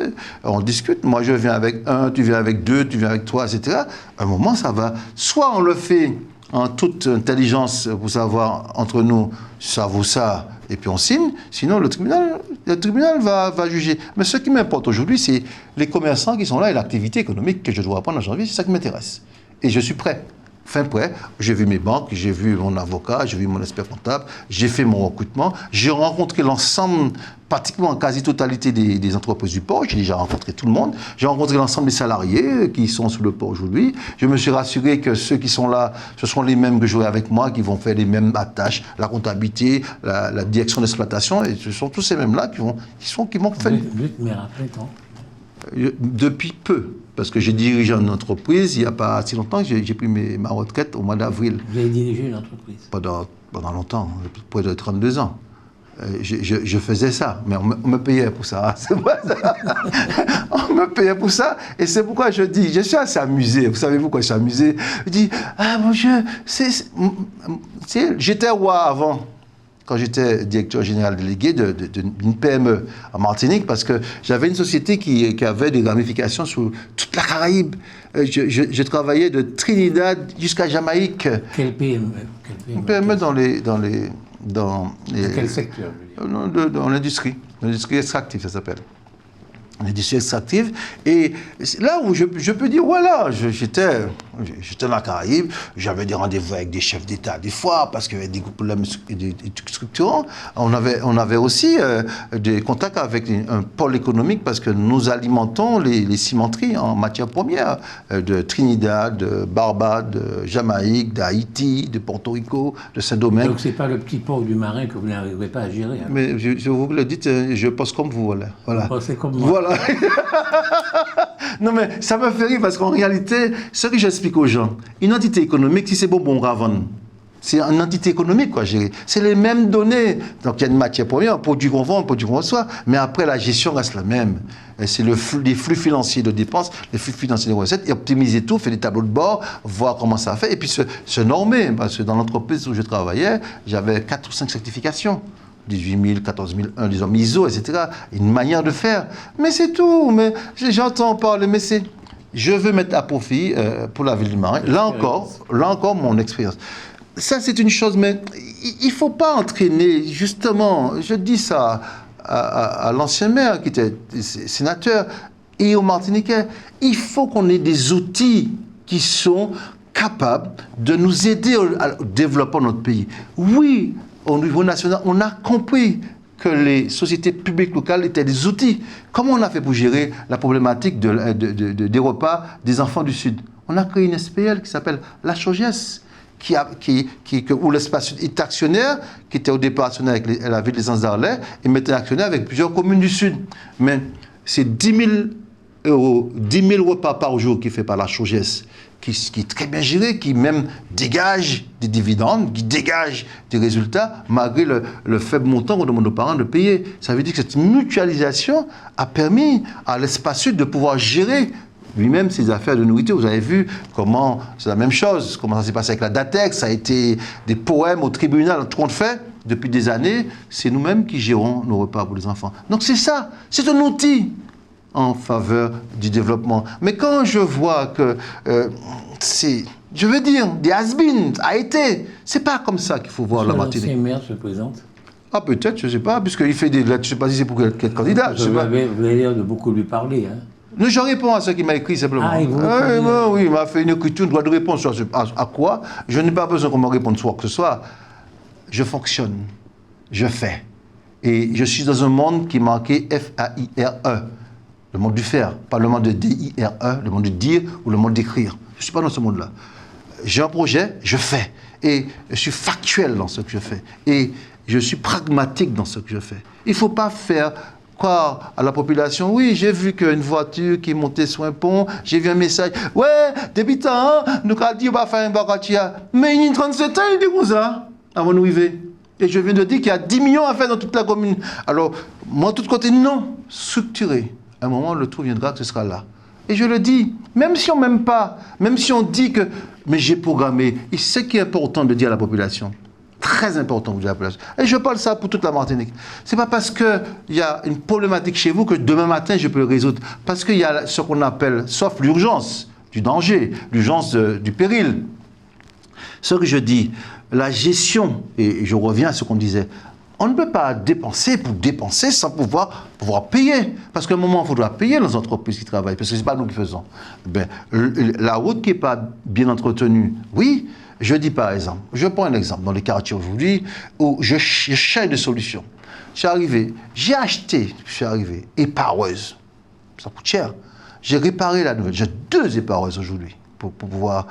On discute. Moi, je viens avec 1, tu viens avec 2, tu viens avec 3, etc. À un moment, ça va. Soit on le fait en toute intelligence pour savoir entre nous, ça vaut ça, et puis on signe. Sinon, le tribunal va juger. Mais ce qui m'importe aujourd'hui, c'est les commerçants qui sont là et l'activité économique que je dois apprendre en janvier. C'est ça qui m'intéresse. Et je suis prêt. Fin prêt, j'ai vu mes banques, j'ai vu mon avocat, j'ai vu mon expert comptable, j'ai fait mon recrutement, j'ai rencontré l'ensemble, pratiquement en quasi-totalité des entreprises du port, j'ai déjà rencontré tout le monde, j'ai rencontré l'ensemble des salariés qui sont sur le port aujourd'hui, je me suis rassuré que ceux qui sont là, ce sont les mêmes que j'aurai avec moi, qui vont faire les mêmes tâches, la comptabilité, la direction d'exploitation, et ce sont tous ces mêmes-là qui vont faire... Mais rappelez-toi. Depuis peu, parce que j'ai dirigé une entreprise il n'y a pas si longtemps, j'ai pris ma retraite au mois d'avril. Vous avez dirigé une entreprise? Pendant longtemps, près de 32 ans. Je faisais ça, mais on me payait pour ça. C'est pas ça. On me payait pour ça, et c'est pourquoi je dis, je suis assez amusé. Vous savez pourquoi je suis amusé? Je dis, ah mon Dieu, j'étais roi avant. Quand j'étais directeur général délégué d'une PME en Martinique, parce que j'avais une société qui avait des ramifications sur toute la Caraïbe. Je travaillais de Trinidad jusqu'à Jamaïque. Quelle PME? Une PME dans quel secteur? Dans l'industrie extractive, ça s'appelle. L'industrie extractive. Et là où je peux dire, voilà, j'étais dans la Caraïbe, j'avais des rendez-vous avec des chefs d'État, des fois, parce qu'il y avait des problèmes structurants. On avait aussi des contacts avec un pôle économique, parce que nous alimentons les cimenteries en matière première de Trinidad, de Barbade, de Jamaïque, d'Haïti, de Porto Rico, de Saint-Domingue. Donc c'est pas le petit port du marin que vous n'arriverez pas à gérer. Hein. Mais je vous le dis, je pense comme vous, voilà. Vous pensez comme moi. Voilà. Non mais ça me fait rire parce qu'en réalité, ce que j'explique aux gens, une entité économique, si c'est bon, on va vendre. C'est une entité économique, quoi, gérer. C'est les mêmes données. Donc il y a une matière première, un produit qu'on vend, un produit qu'on reçoit, mais après la gestion reste la même. Et c'est les flux financiers de dépenses, les flux financiers de recettes, et optimiser tout, faire des tableaux de bord, voir comment ça fait, et puis se normer. Parce que dans l'entreprise où je travaillais, j'avais 4 ou 5 certifications. 18 000, 14 001, disons, ISO, etc. Une manière de faire. Mais c'est tout. Mais j'entends parler, mais c'est... Je veux mettre à profit pour la ville du Marin. Là encore, mon expérience. Ça, c'est une chose, mais il ne faut pas entraîner, justement, je dis ça à l'ancien maire qui était sénateur et au Martiniquais, il faut qu'on ait des outils qui sont capables de nous aider à développer notre pays. Oui, au niveau national, on a compris que les sociétés publiques locales étaient des outils. Comment on a fait pour gérer la problématique des repas des enfants du Sud? On a créé une SPL qui s'appelle la Chogès, où l'espace est actionnaire, qui était au départ actionnaire avec la ville des Anses-d'Arlet, et maintenant actionnaire avec plusieurs communes du Sud. Mais c'est 10 000 euros, 10 000 repas par jour qui est fait par la Chogès, qui est très bien géré, qui même dégage des dividendes, qui dégage des résultats, malgré le faible montant qu'on demande aux parents de payer. Ça veut dire que cette mutualisation a permis à l'espace sud de pouvoir gérer lui-même ses affaires de nourriture. Vous avez vu comment c'est la même chose, comment ça s'est passé avec la DATEX, ça a été des poèmes au tribunal, tout compte fait. Depuis des années, c'est nous-mêmes qui gérons nos repas pour les enfants. Donc c'est ça, c'est un outil en faveur du développement. Mais quand je vois que c'est, je veux dire, des has-been, a été, c'est pas comme ça qu'il faut voir la Martinique. L'ancien maire se présente. Ah peut-être, je ne sais pas, puisqu'il fait des lettres, je ne sais pas si c'est pour quel candidat. Vous avez l'air de beaucoup lui parler. Hein. Non, je réponds à ce qu'il m'a écrit simplement. Ah, oui, il m'a fait une écriture, une droit de réponse à quoi? Je n'ai pas besoin qu'on me réponde sur quoi que ce soit. Je fonctionne, je fais. Et je suis dans un monde qui est marqué F-A-I-R-E. Le monde du faire, pas le monde de D-I-R-E, le monde de dire ou le monde d'écrire. Je ne suis pas dans ce monde-là. J'ai un projet, je fais. Et je suis factuel dans ce que je fais. Et je suis pragmatique dans ce que je fais. Il ne faut pas faire croire à la population, oui, j'ai vu qu'une voiture qui est montée sur un pont, j'ai vu un message, ouais, depuis temps, nous avons dit qu'on va faire un bagatia. Mais il y a 37 ans, il dit comme ça, avant de nous arriver. Et je viens de dire qu'il y a 10 millions à faire dans toute la commune. Alors, moi, de tout côté, non, structuré. À un moment, le trou viendra que ce sera là. Et je le dis, même si on ne m'aime pas, même si on dit que... Mais j'ai programmé. Et ce qui est important de dire à la population, très important de dire à la population, et je parle ça pour toute la Martinique, c'est pas parce qu'il y a une problématique chez vous que demain matin je peux le résoudre. Parce qu'il y a ce qu'on appelle, sauf l'urgence du danger, l'urgence du péril. Ce que je dis, la gestion, et je reviens à ce qu'on disait, on ne peut pas dépenser pour dépenser sans pouvoir payer. Parce qu'à un moment, il faudra payer les entreprises qui travaillent, parce que ce n'est pas nous qui faisons. Ben, la route qui n'est pas bien entretenue, oui, je dis par exemple, je prends un exemple dans les quartiers aujourd'hui où je cherche des solutions. Je suis arrivé, j'ai acheté, je suis arrivé, épareuse. Ça coûte cher. J'ai réparé la nouvelle. J'ai 2 épareuses aujourd'hui pour pouvoir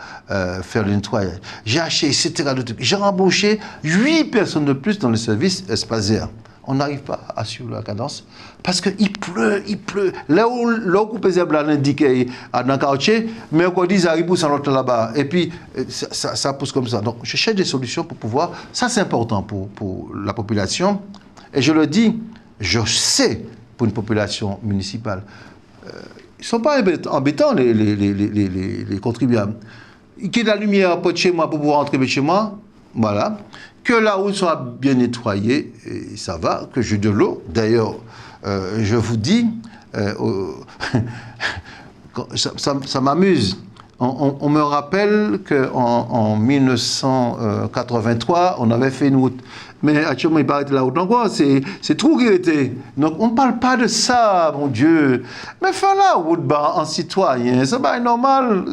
faire le nettoyage. J'ai acheté, etc. J'ai rembauché 8 personnes de plus dans le service espace vert. On n'arrive pas à suivre la cadence parce qu'il pleut, il pleut. Là où le zèbre l'indiqué dans le quartier, mercredi, ça repousse en l'autre là-bas. Et puis, ça pousse comme ça. Donc, je cherche des solutions pour pouvoir... Ça, c'est important pour la population. Et je le dis, je sais, pour une population municipale, ils ne sont pas embêtants, les contribuables. Qu'il y ait de la lumière près de chez moi pour pouvoir entrer chez moi, voilà. Que la route soit bien nettoyée, et ça va, que j'ai de l'eau. D'ailleurs, je vous dis, ça m'amuse. On me rappelle qu'en 1983, on avait fait une route. Mais actuellement, il paraît que la route encore, c'est trop qu'il était. Donc, on ne parle pas de ça, mon Dieu. Mais faire la route en citoyen, c'est pas normal.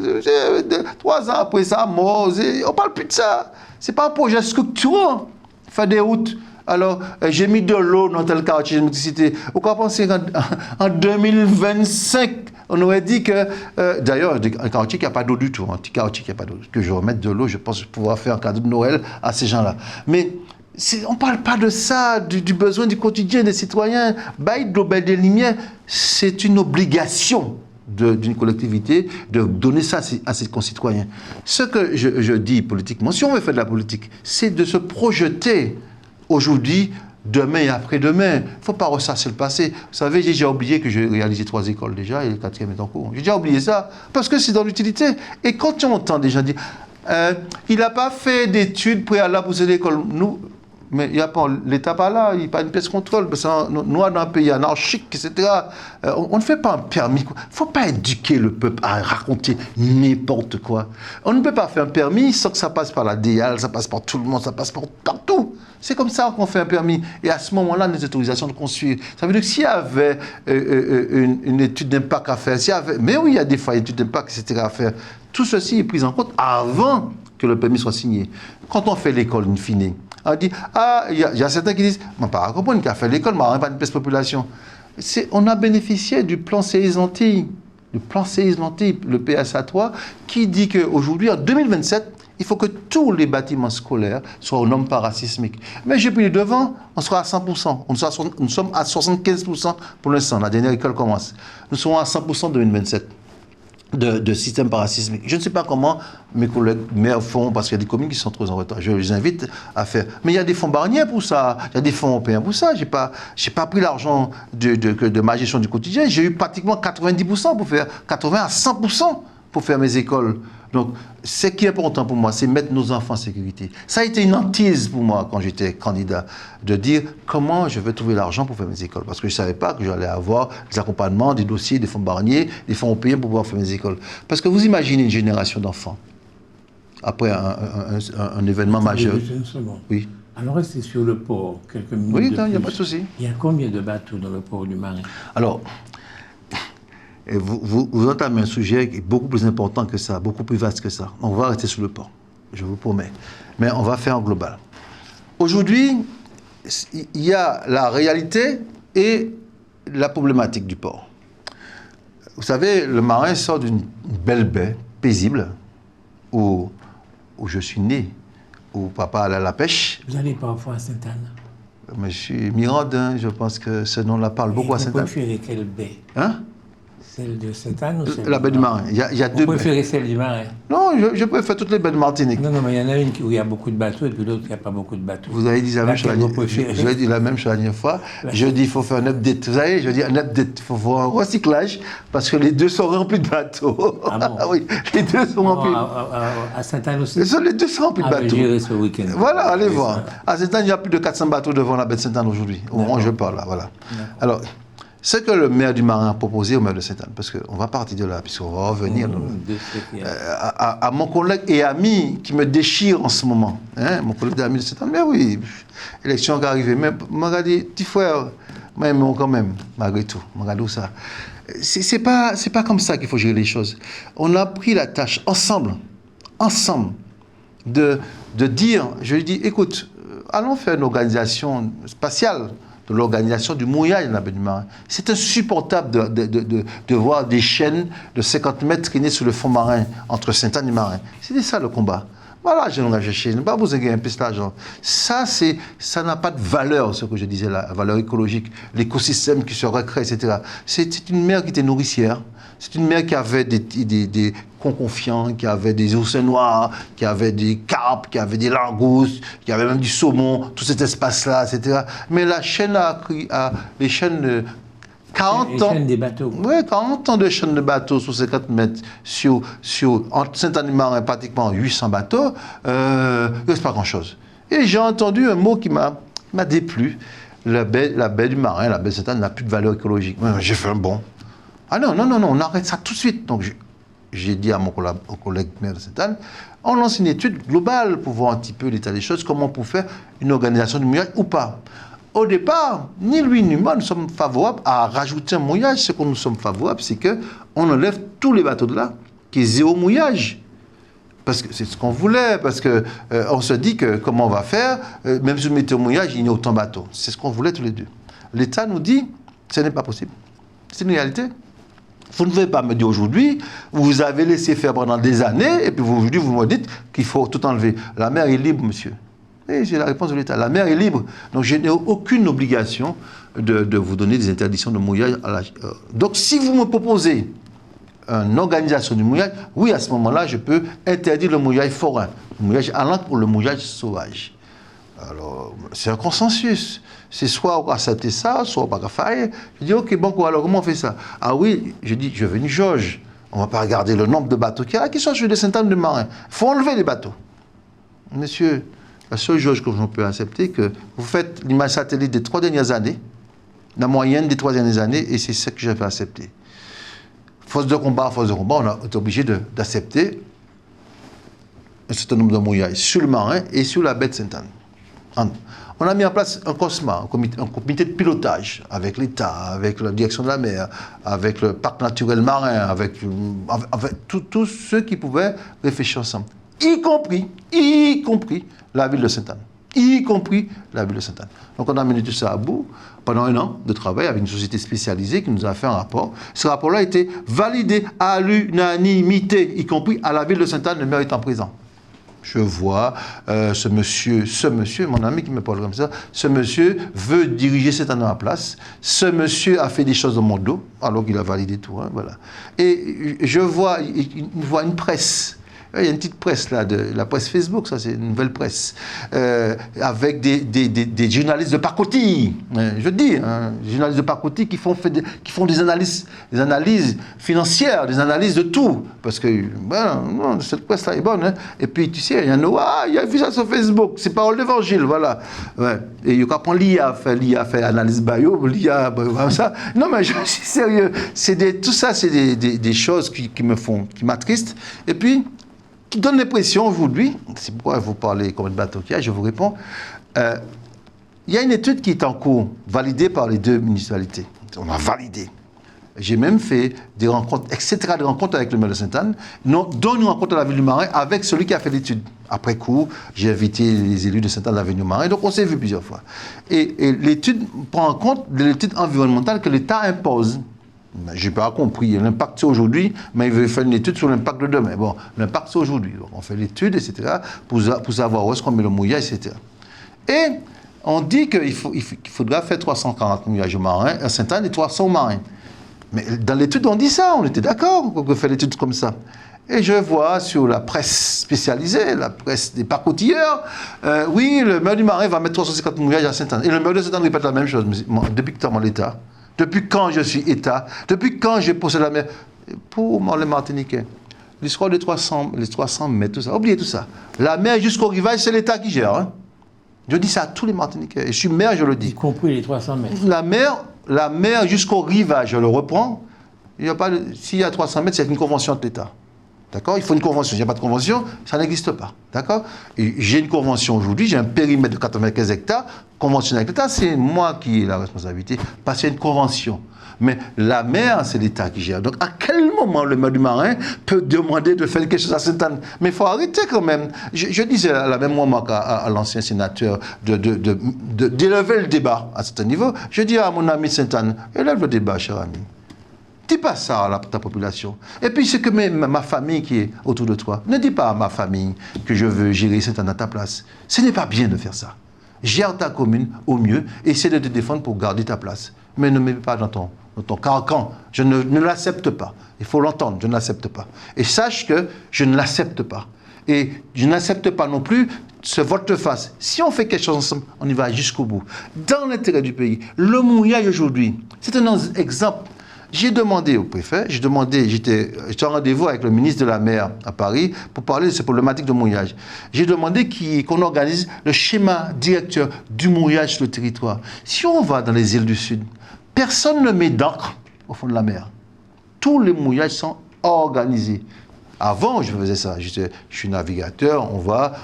3 ans après ça, mort, on ne parle plus de ça. Ce n'est pas un projet structurant, faire des routes. Alors, j'ai mis de l'eau dans tel quartier, l'électricité. Vous pensez qu'en 2025, on aurait dit que, d'ailleurs, un quartier qui n'a pas d'eau du tout, un petit quartier qui n'a pas d'eau, que je remette de l'eau, je pense pouvoir faire un cadeau de Noël à ces gens-là. Mais on ne parle pas de ça, du besoin du quotidien des citoyens. Bail d'eau, bail des lumières, c'est une obligation d'une collectivité de donner ça à ses concitoyens. Ce que je dis politiquement, si on veut faire de la politique, c'est de se projeter aujourd'hui, demain et après-demain. Il ne faut pas ressasser le passé. Vous savez, j'ai déjà oublié que j'ai réalisé 3 écoles déjà et le 4e est en cours. J'ai déjà oublié ça parce que c'est dans l'utilité. Et quand on entend des gens dire il n'a pas fait d'études préalables pour cette école, nous, mais l'État n'est pas là, il n'y a pas une pièce de contrôle, parce que nous, dans un pays anarchique, etc., on ne fait pas un permis. Il ne faut pas éduquer le peuple à raconter n'importe quoi. On ne peut pas faire un permis sans que ça passe par la DIAL, ça passe par tout le monde, ça passe par partout. C'est comme ça qu'on fait un permis. Et à ce moment-là, les autorisations de construire. Ça veut dire que s'il y avait une étude d'impact à faire, mais oui, il y a des fois une étude d'impact, etc. à faire, tout ceci est pris en compte avant que le permis soit signé. Quand on fait l'école, in fine, on dit, il y a certains qui disent, je ne pas comprendre qu'il a fait l'école, mais on n'a pas une pièce population. On a bénéficié du plan CES Antilles, le PSA3, qui dit qu'aujourd'hui, en 2027, il faut que tous les bâtiments scolaires soient aux normes parasismiques. Mais j'ai pris les devants, on sera à 100%. Nous sommes à 75% pour l'instant. La dernière école commence. Nous serons à 100% en 2027. De système parasismique. Je ne sais pas comment mes collègues maires font, parce qu'il y a des communes qui sont trop en retard. Je les invite à faire. Mais il y a des fonds Barnier pour ça, il y a des fonds européens pour ça. Je n'ai pas pris l'argent de ma gestion du quotidien. J'ai eu pratiquement 90% pour faire, 80 à 100% pour faire mes écoles. Donc, ce qui est important pour moi, c'est mettre nos enfants en sécurité. Ça a été une hantise pour moi quand j'étais candidat, de dire comment je vais trouver l'argent pour faire mes écoles. Parce que je ne savais pas que j'allais avoir des accompagnements, des dossiers, des fonds Barnier, des fonds européens pour pouvoir faire mes écoles. Parce que vous imaginez une génération d'enfants, après un événement majeur. Une seconde. Oui. Alors, restez sur le port quelques minutes. Oui, il n'y a pas de souci. Il y a combien de bateaux dans le port du Marin? Alors, vous entamez un sujet qui est beaucoup plus important que ça, beaucoup plus vaste que ça. On va rester sur le port, je vous promets. Mais on va faire en global. Aujourd'hui, il y a la réalité et la problématique du port. Vous savez, le Marin sort d'une belle baie, paisible, où je suis né, où papa allait à la pêche. Vous allez parfois à Sainte-Anne? Mais je suis Mirande, hein, je pense que ce nom-là parle beaucoup à Sainte-Anne. Vous préférez quelle baie? Hein? Celle de Sainte-Anne ou celle La baie du Marin. Il y a deux. Vous préférez celle du Marin? Non, je préfère toutes les baies de Martinique. Non, mais il y en a une où il y a beaucoup de bateaux et puis l'autre où il n'y a pas beaucoup de bateaux. Vous avez dit la même chose. Je dit la même chose la dernière fois. Je dis il faut faire un update. Vous savez, je dis un update. Il faut faire un recyclage parce que les deux sont remplis de bateaux. Ah bon? Oui, les deux sont remplis. À Sainte-Anne aussi? Les deux sont remplis de bateaux. J'irai ce week-end. Voilà, allez voir. À Sainte-Anne, il y a plus de 400 bateaux devant la baie de Sainte-Anne aujourd'hui. Au moment où je parle, là, voilà. Alors, ce que le maire du Marin a proposé au maire de Sainte-Anne, parce qu'on va partir de là, puisqu'on va revenir à mon collègue et ami qui me déchire en ce moment, hein, mon collègue et ami de Sainte-Anne, mais oui, élection qui arrive, mais m'a dit, petit frère, mais quand même, malgré tout, m'a dit ça. C'est pas comme ça qu'il faut gérer les choses. On a pris la tâche ensemble, de dire, je lui dis, écoute, allons faire une organisation spatiale, de l'organisation du mouillage de la baie du Marin. C'est insupportable de voir des chaînes de 50 mètres qui naissent sur le fond marin, entre Sainte-Anne et Marin. C'était ça le combat. Voilà, je n'ai cherché. Ne pas vous aider un peu l'argent. Ça n'a pas de valeur, ce que je disais là, la valeur écologique, l'écosystème qui se recrée, etc. C'est une mer qui était nourricière. C'est une mer qui avait des conconfiants, qui avait des oursins noirs, qui avait des carpes, qui avait des langoustes, qui avait même du saumon, tout cet espace-là, etc. Mais la chaîne les chaînes 40 ans. Chaîne des bateaux. Oui, 40 ans de chaîne de bateaux sur 50 mètres, entre Sainte-Anne et Marin, pratiquement 800 bateaux, c'est pas grand-chose. Et j'ai entendu un mot qui m'a déplu. La baie du Marin, la baie de Sainte-Anne n'a plus de valeur écologique. J'ai fait un bond. Ah non, on arrête ça tout de suite. Donc j'ai dit à mon collègue maire de Sainte-Anne, on lance une étude globale pour voir un petit peu l'état des choses, comment on peut faire une organisation du mouillage ou pas. Au départ, ni lui ni moi, nous sommes favorables à rajouter un mouillage. Ce que nous sommes favorables, c'est qu'on enlève tous les bateaux de là, qui est zéro mouillage. Parce que c'est ce qu'on voulait, parce qu'on se dit que comment on va faire, même si vous mettez au mouillage, il y a autant de bateaux. C'est ce qu'on voulait tous les deux. L'État nous dit, ce n'est pas possible. C'est une réalité. Vous ne pouvez pas me dire aujourd'hui, vous avez laissé faire pendant des années, et puis aujourd'hui vous me dites qu'il faut tout enlever. La mer est libre, monsieur. Et j'ai la réponse de l'État. La mer est libre. Donc je n'ai aucune obligation de vous donner des interdictions de mouillage. Donc si vous me proposez une organisation du mouillage, oui, à ce moment-là, je peux interdire le mouillage forain, le mouillage à l'encre ou le mouillage sauvage. Alors, c'est un consensus. C'est soit on accepte ça, soit on ne va pas faire. Je dis, ok, bon, alors comment on fait ça? Ah oui, je dis, je veux une jauge. On ne va pas regarder le nombre de bateaux qu'il y a, qui sont sur des centaines de marins. Il faut enlever les bateaux. Monsieur, la seule jauge que je peux accepter, que vous faites l'image satellite des 3 dernières années, la moyenne des 3 dernières années, et c'est ce que j'ai fait accepter. Force de combat, on a été obligé d'accepter un certain nombre de mouillages sur le marin et sur la baie de Sainte-Anne. On a mis en place un COSMA, un comité de pilotage, avec l'État, avec la direction de la mer, avec le parc naturel marin, avec tous ceux qui pouvaient réfléchir ensemble, y compris la ville de Sainte-Anne. Donc on a mené tout ça à bout pendant 1 an de travail avec une société spécialisée qui nous a fait un rapport. Ce rapport-là a été validé à l'unanimité, y compris à la ville de Sainte-Anne, le maire étant présent. Je vois ce monsieur, mon ami qui me parle comme ça, ce monsieur veut diriger Sainte-Anne à la place. Ce monsieur a fait des choses dans mon dos, alors qu'il a validé tout. Hein, voilà. Et je vois une presse. Il y a une petite presse là, la presse Facebook, ça c'est une nouvelle presse, avec des journalistes de pacotille, je dis, hein, des journalistes de pacotille qui font des analyses financières, des analyses de tout, parce que non, cette presse là est bonne, hein. Et puis tu sais, il y en a, il y a vu ça sur Facebook, c'est parole d'évangile, voilà. Ouais. Et il y a l'IA fait analyse bio, l'IA, ça. Non mais je suis sérieux, tout ça c'est des choses qui m'attristent, et puis qui donne l'impression aujourd'hui, c'est pourquoi vous parlez combien de bateaux qu'il y a, je vous réponds, il y a une étude qui est en cours, validée par les 2 municipalités. On a validé. J'ai même fait des rencontres, etc., des rencontres avec le maire de Sainte-Anne, dont une rencontre à la ville du Marin avec celui qui a fait l'étude. Après coup, j'ai invité les élus de Sainte-Anne à la ville du Marin, donc on s'est vu plusieurs fois. Et l'étude prend en compte de l'étude environnementale que l'État impose. Je n'ai pas compris. L'impact c'est aujourd'hui, mais il veut faire une étude sur l'impact de demain. Bon, l'impact c'est aujourd'hui. Donc on fait l'étude, etc., pour savoir où est-ce qu'on met le mouillage, etc. Et on dit qu'il faudra faire 340 mouillages marins à Sainte-Anne et 300 marins. Mais dans l'étude, on dit ça, on était d'accord qu'on fait l'étude comme ça. Et je vois sur la presse spécialisée, la presse des pacotilleurs, oui, le maire du Marais va mettre 350 mouillages à Sainte-Anne. Et le maire de Sainte-Anne répète la même chose. Depuis que tu l'État? Depuis quand je suis État? Depuis quand je possède la mer? Pour moi, les Martiniquais, l'histoire des 300 mètres, tout ça, oubliez tout ça. La mer jusqu'au rivage, c'est l'État qui gère. Hein. Je dis ça à tous les Martiniquais. Et je suis maire, je le dis. Y compris les 300 mètres. La mer jusqu'au rivage, je le reprends. S'il y a 300 mètres, c'est une convention de l'État. D'accord? Il faut une convention. S'il n'y a pas de convention, ça n'existe pas. D'accord? Et j'ai une convention aujourd'hui, j'ai un périmètre de 95 hectares, conventionné avec l'État, c'est moi qui ai la responsabilité, parce qu'il y a une convention. Mais la mer, c'est l'État qui gère. Donc, à quel moment le maire du Marais peut demander de faire quelque chose à Sainte-Anne? Mais il faut arrêter quand même. Je disais à la même moment à l'ancien sénateur d'élever le débat à certain niveau. Je dis à mon ami Sainte-Anne, élève le débat, cher ami. Dis pas ça à ta population. Et puis, c'est que ma famille qui est autour de toi. Ne dis pas à ma famille que je veux gérer Sainte-Anne à ta place. Ce n'est pas bien de faire ça. Gère ta commune au mieux, essaie de te défendre pour garder ta place. Mais ne mets pas dans ton carcan. Je ne l'accepte pas. Il faut l'entendre, je ne l'accepte pas. Et sache que je ne l'accepte pas. Et je n'accepte pas non plus ce volte-face. Si on fait quelque chose ensemble, on y va jusqu'au bout. Dans l'intérêt du pays, le mouillage aujourd'hui, c'est un exemple. J'ai demandé au préfet, j'étais en rendez-vous avec le ministre de la Mer à Paris pour parler de ces problématiques de mouillage. J'ai demandé qu'on organise le schéma directeur du mouillage sur le territoire. Si on va dans les îles du Sud, personne ne met d'encre au fond de la mer. Tous les mouillages sont organisés. Avant, je faisais ça. Je suis navigateur,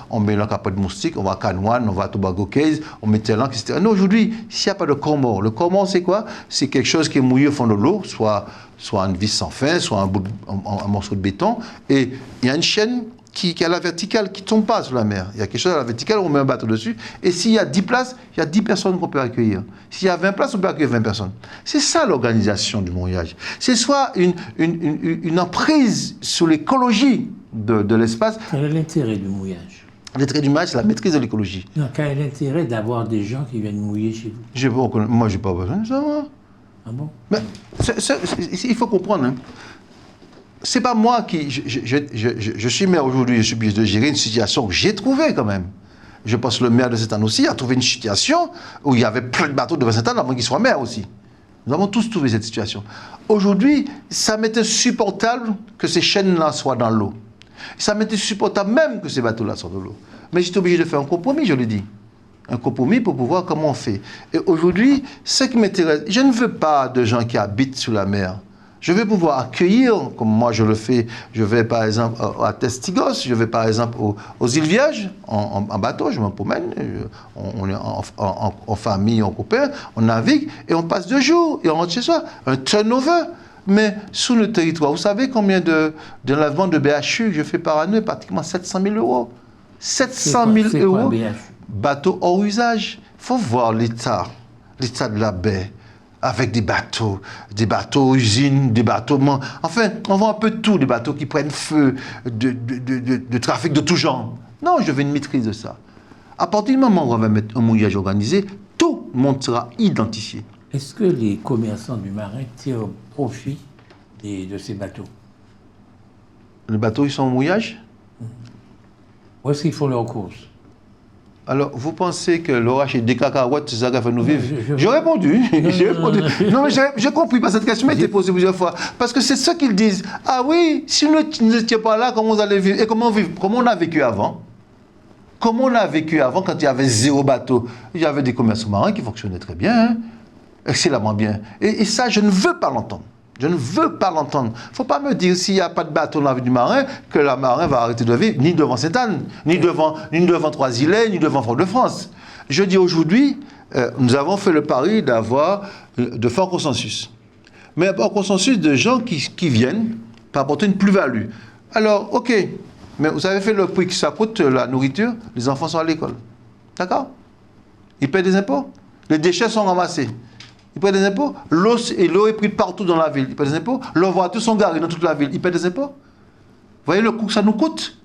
on met l'encre à pas de moustique, on va à Canouane, on va à Tobago Cays, on mettait l'encre, etc. Non, aujourd'hui, s'il n'y a pas de cormor, le cormor, c'est quoi? C'est quelque chose qui est mouillé au fond de l'eau, soit une vis sans fin, soit un morceau de béton, et il y a une chaîne qui est à la verticale, qui ne tombe pas sur la mer. Il y a quelque chose à la verticale, on met un bateau dessus, et s'il y a 10 places, il y a 10 personnes qu'on peut accueillir. S'il y a 20 places, on peut accueillir 20 personnes. C'est ça l'organisation du mouillage. C'est soit une emprise sur l'écologie de l'espace. Quel est l'intérêt du mouillage? L'intérêt du mouillage, c'est la maîtrise de l'écologie. Non, quel est l'intérêt d'avoir des gens qui viennent mouiller chez vous? Moi, je n'ai pas besoin de ça, moi. Ah bon? Mais il faut comprendre, hein. C'est pas moi qui... Je suis maire aujourd'hui, je suis obligé de gérer une situation que j'ai trouvée quand même. Je pense que le maire de Sainte-Anne aussi a trouvé une situation où il y avait plein de bateaux devant Sainte-Anne avant qu'il soit maire aussi. Nous avons tous trouvé cette situation. Aujourd'hui, ça m'est insupportable que ces chaînes-là soient dans l'eau. Ça m'est insupportable même que ces bateaux-là soient dans l'eau. Mais j'étais obligé de faire un compromis, je l'ai dit. Un compromis pour pouvoir comment on fait. Et aujourd'hui, ce qui m'intéresse, je ne veux pas de gens qui habitent sur la mer. Je vais pouvoir accueillir, comme moi je le fais, je vais par exemple à Testigos, je vais par exemple aux îles Vierges, en bateau, je me promène, on est en famille, en copain, on navigue, et on passe 2 jours, et on rentre chez soi, un turnover. Mais sous le territoire, vous savez combien d'enlèvements de BHU que je fais par année? Pratiquement 700 000 euros. 700 000 euros, bateau hors usage. Il faut voir l'état de la baie. Avec des bateaux usines, des bateaux... Enfin, on voit un peu de tout, des bateaux qui prennent feu, de trafic de tout genre. Non, je veux une maîtrise de ça. À partir du moment où on va mettre un mouillage organisé, tout le monde sera identifié. Est-ce que les commerçants du Marais tirent profit de ces bateaux? Les bateaux, ils sont en mouillage? Où est-ce qu'ils font leurs courses? Alors, vous pensez que l'orage et des cacahuètes, c'est ça qui a fait nous vivre? J'ai répondu. Non, mais j'ai compris, parce que cette question m'a été posée plusieurs fois. Parce que c'est ce qu'ils disent. Ah oui, si vous n'étiez pas là, comment vous allez vivre? Et comment on a vécu avant? Comment on a vécu avant, quand il y avait 0 bateau? Il y avait des commerces marins qui fonctionnaient très bien, hein? Excellemment bien. Et ça, je ne veux pas l'entendre. Je ne veux pas l'entendre. Il ne faut pas me dire, s'il n'y a pas de bateau dans la vie du marin, que la marin va arrêter de vivre, ni devant Sainte-Anne, ni devant Trois-Îlets, ni devant Fort-de-France. Je dis aujourd'hui, nous avons fait le pari de faire consensus. Mais un consensus de gens qui viennent pour apporter une plus-value. Alors, ok, mais vous avez fait le prix que ça coûte la nourriture, les enfants sont à l'école. D'accord? Ils paient des impôts. Les déchets sont ramassés. Ils paient des impôts. L'eau est prise partout dans la ville. Ils paient des impôts. Leurs voitures sont garées dans toute la ville. Ils paient des impôts. Vous voyez le coût que ça nous coûte?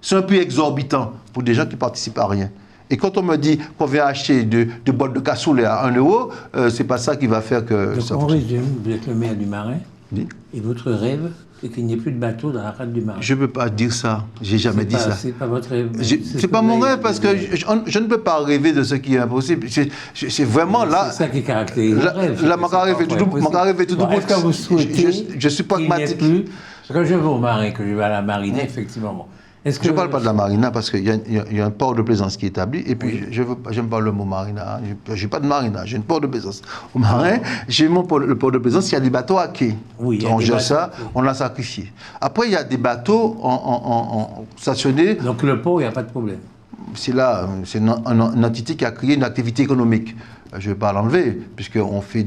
C'est un prix exorbitant pour des gens qui ne participent à rien. Et quand on me dit qu'on vient acheter de boîtes de cassoulet à 1 euro, c'est pas ça qui va faire que Donc ça on fonctionne. résume, vous êtes le maire du Marin, Oui. et votre rêve, c'est qu'il n'y ait plus de bateaux dans la rade du Marin. Je ne peux pas dire ça, j'ai jamais dit ça. C'est pas votre rêve. C'est pas mon rêve parce que je ne peux pas rêver de ce qui est impossible. C'est vraiment là. C'est ça qui caractérise le rêve. Là, mon rêve est tout double. Est-ce que vous souhaitez je suis pragmatique. Quand je vais au Marin, que je vais à la marina, effectivement. Bon. Je ne parle pas de la marina parce qu'il y a un port de plaisance qui est établi. Et puis, j'aime pas le mot marina. Je n'ai pas de marina, j'ai un port de plaisance. Au Marin, j'ai le port de plaisance, il y a des bateaux à quai. Oui, on gère ça, on l'a sacrifié. Après, il y a des bateaux stationnés. Donc, le port, il n'y a pas de problème. C'est là, c'est une entité qui a créé une activité économique. Je ne vais pas l'enlever, puisqu'on fait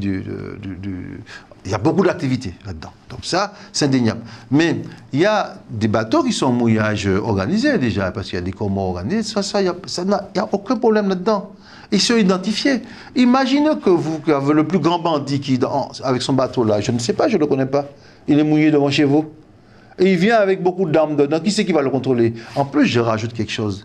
il y a beaucoup d'activités là-dedans. Donc ça, c'est indéniable. Mais il y a des bateaux qui sont en mouillage organisé déjà, parce qu'il y a des commandes organisés. Il n'y a aucun problème là-dedans. Ils sont identifiés. Imaginez que vous avez le plus grand bandit qui, avec son bateau là, je ne sais pas, je ne le connais pas, il est mouillé devant chez vous. Et il vient avec beaucoup d'armes dedans. Qui c'est qui va le contrôler? En plus, je rajoute quelque chose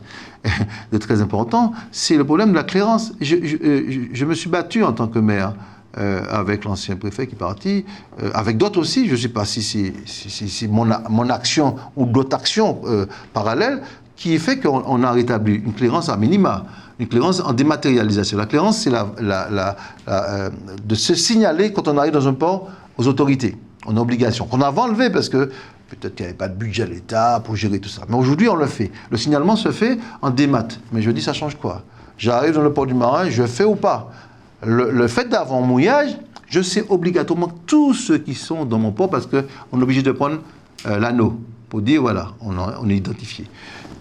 de très important, c'est le problème de la clairance. Je me suis battu en tant que maire avec l'ancien préfet qui est parti, avec d'autres aussi, je ne sais pas si c'est mon action ou d'autres actions parallèles, qui fait qu'on a rétabli une clairance à minima, une clairance en dématérialisation. La clairance, c'est de se signaler quand on arrive dans un port aux autorités. On a obligation, qu'on avait enlevé parce que peut-être qu'il n'y avait pas de budget à l'État pour gérer tout ça. Mais aujourd'hui, on le fait. Le signalement se fait en démat. Mais je dis, ça change quoi? J'arrive dans le port du Marin, je fais ou pas? Le fait d'avoir un mouillage, je sais obligatoirement tous ceux qui sont dans mon port parce qu'on est obligé de prendre l'anneau pour dire, voilà, on est identifié.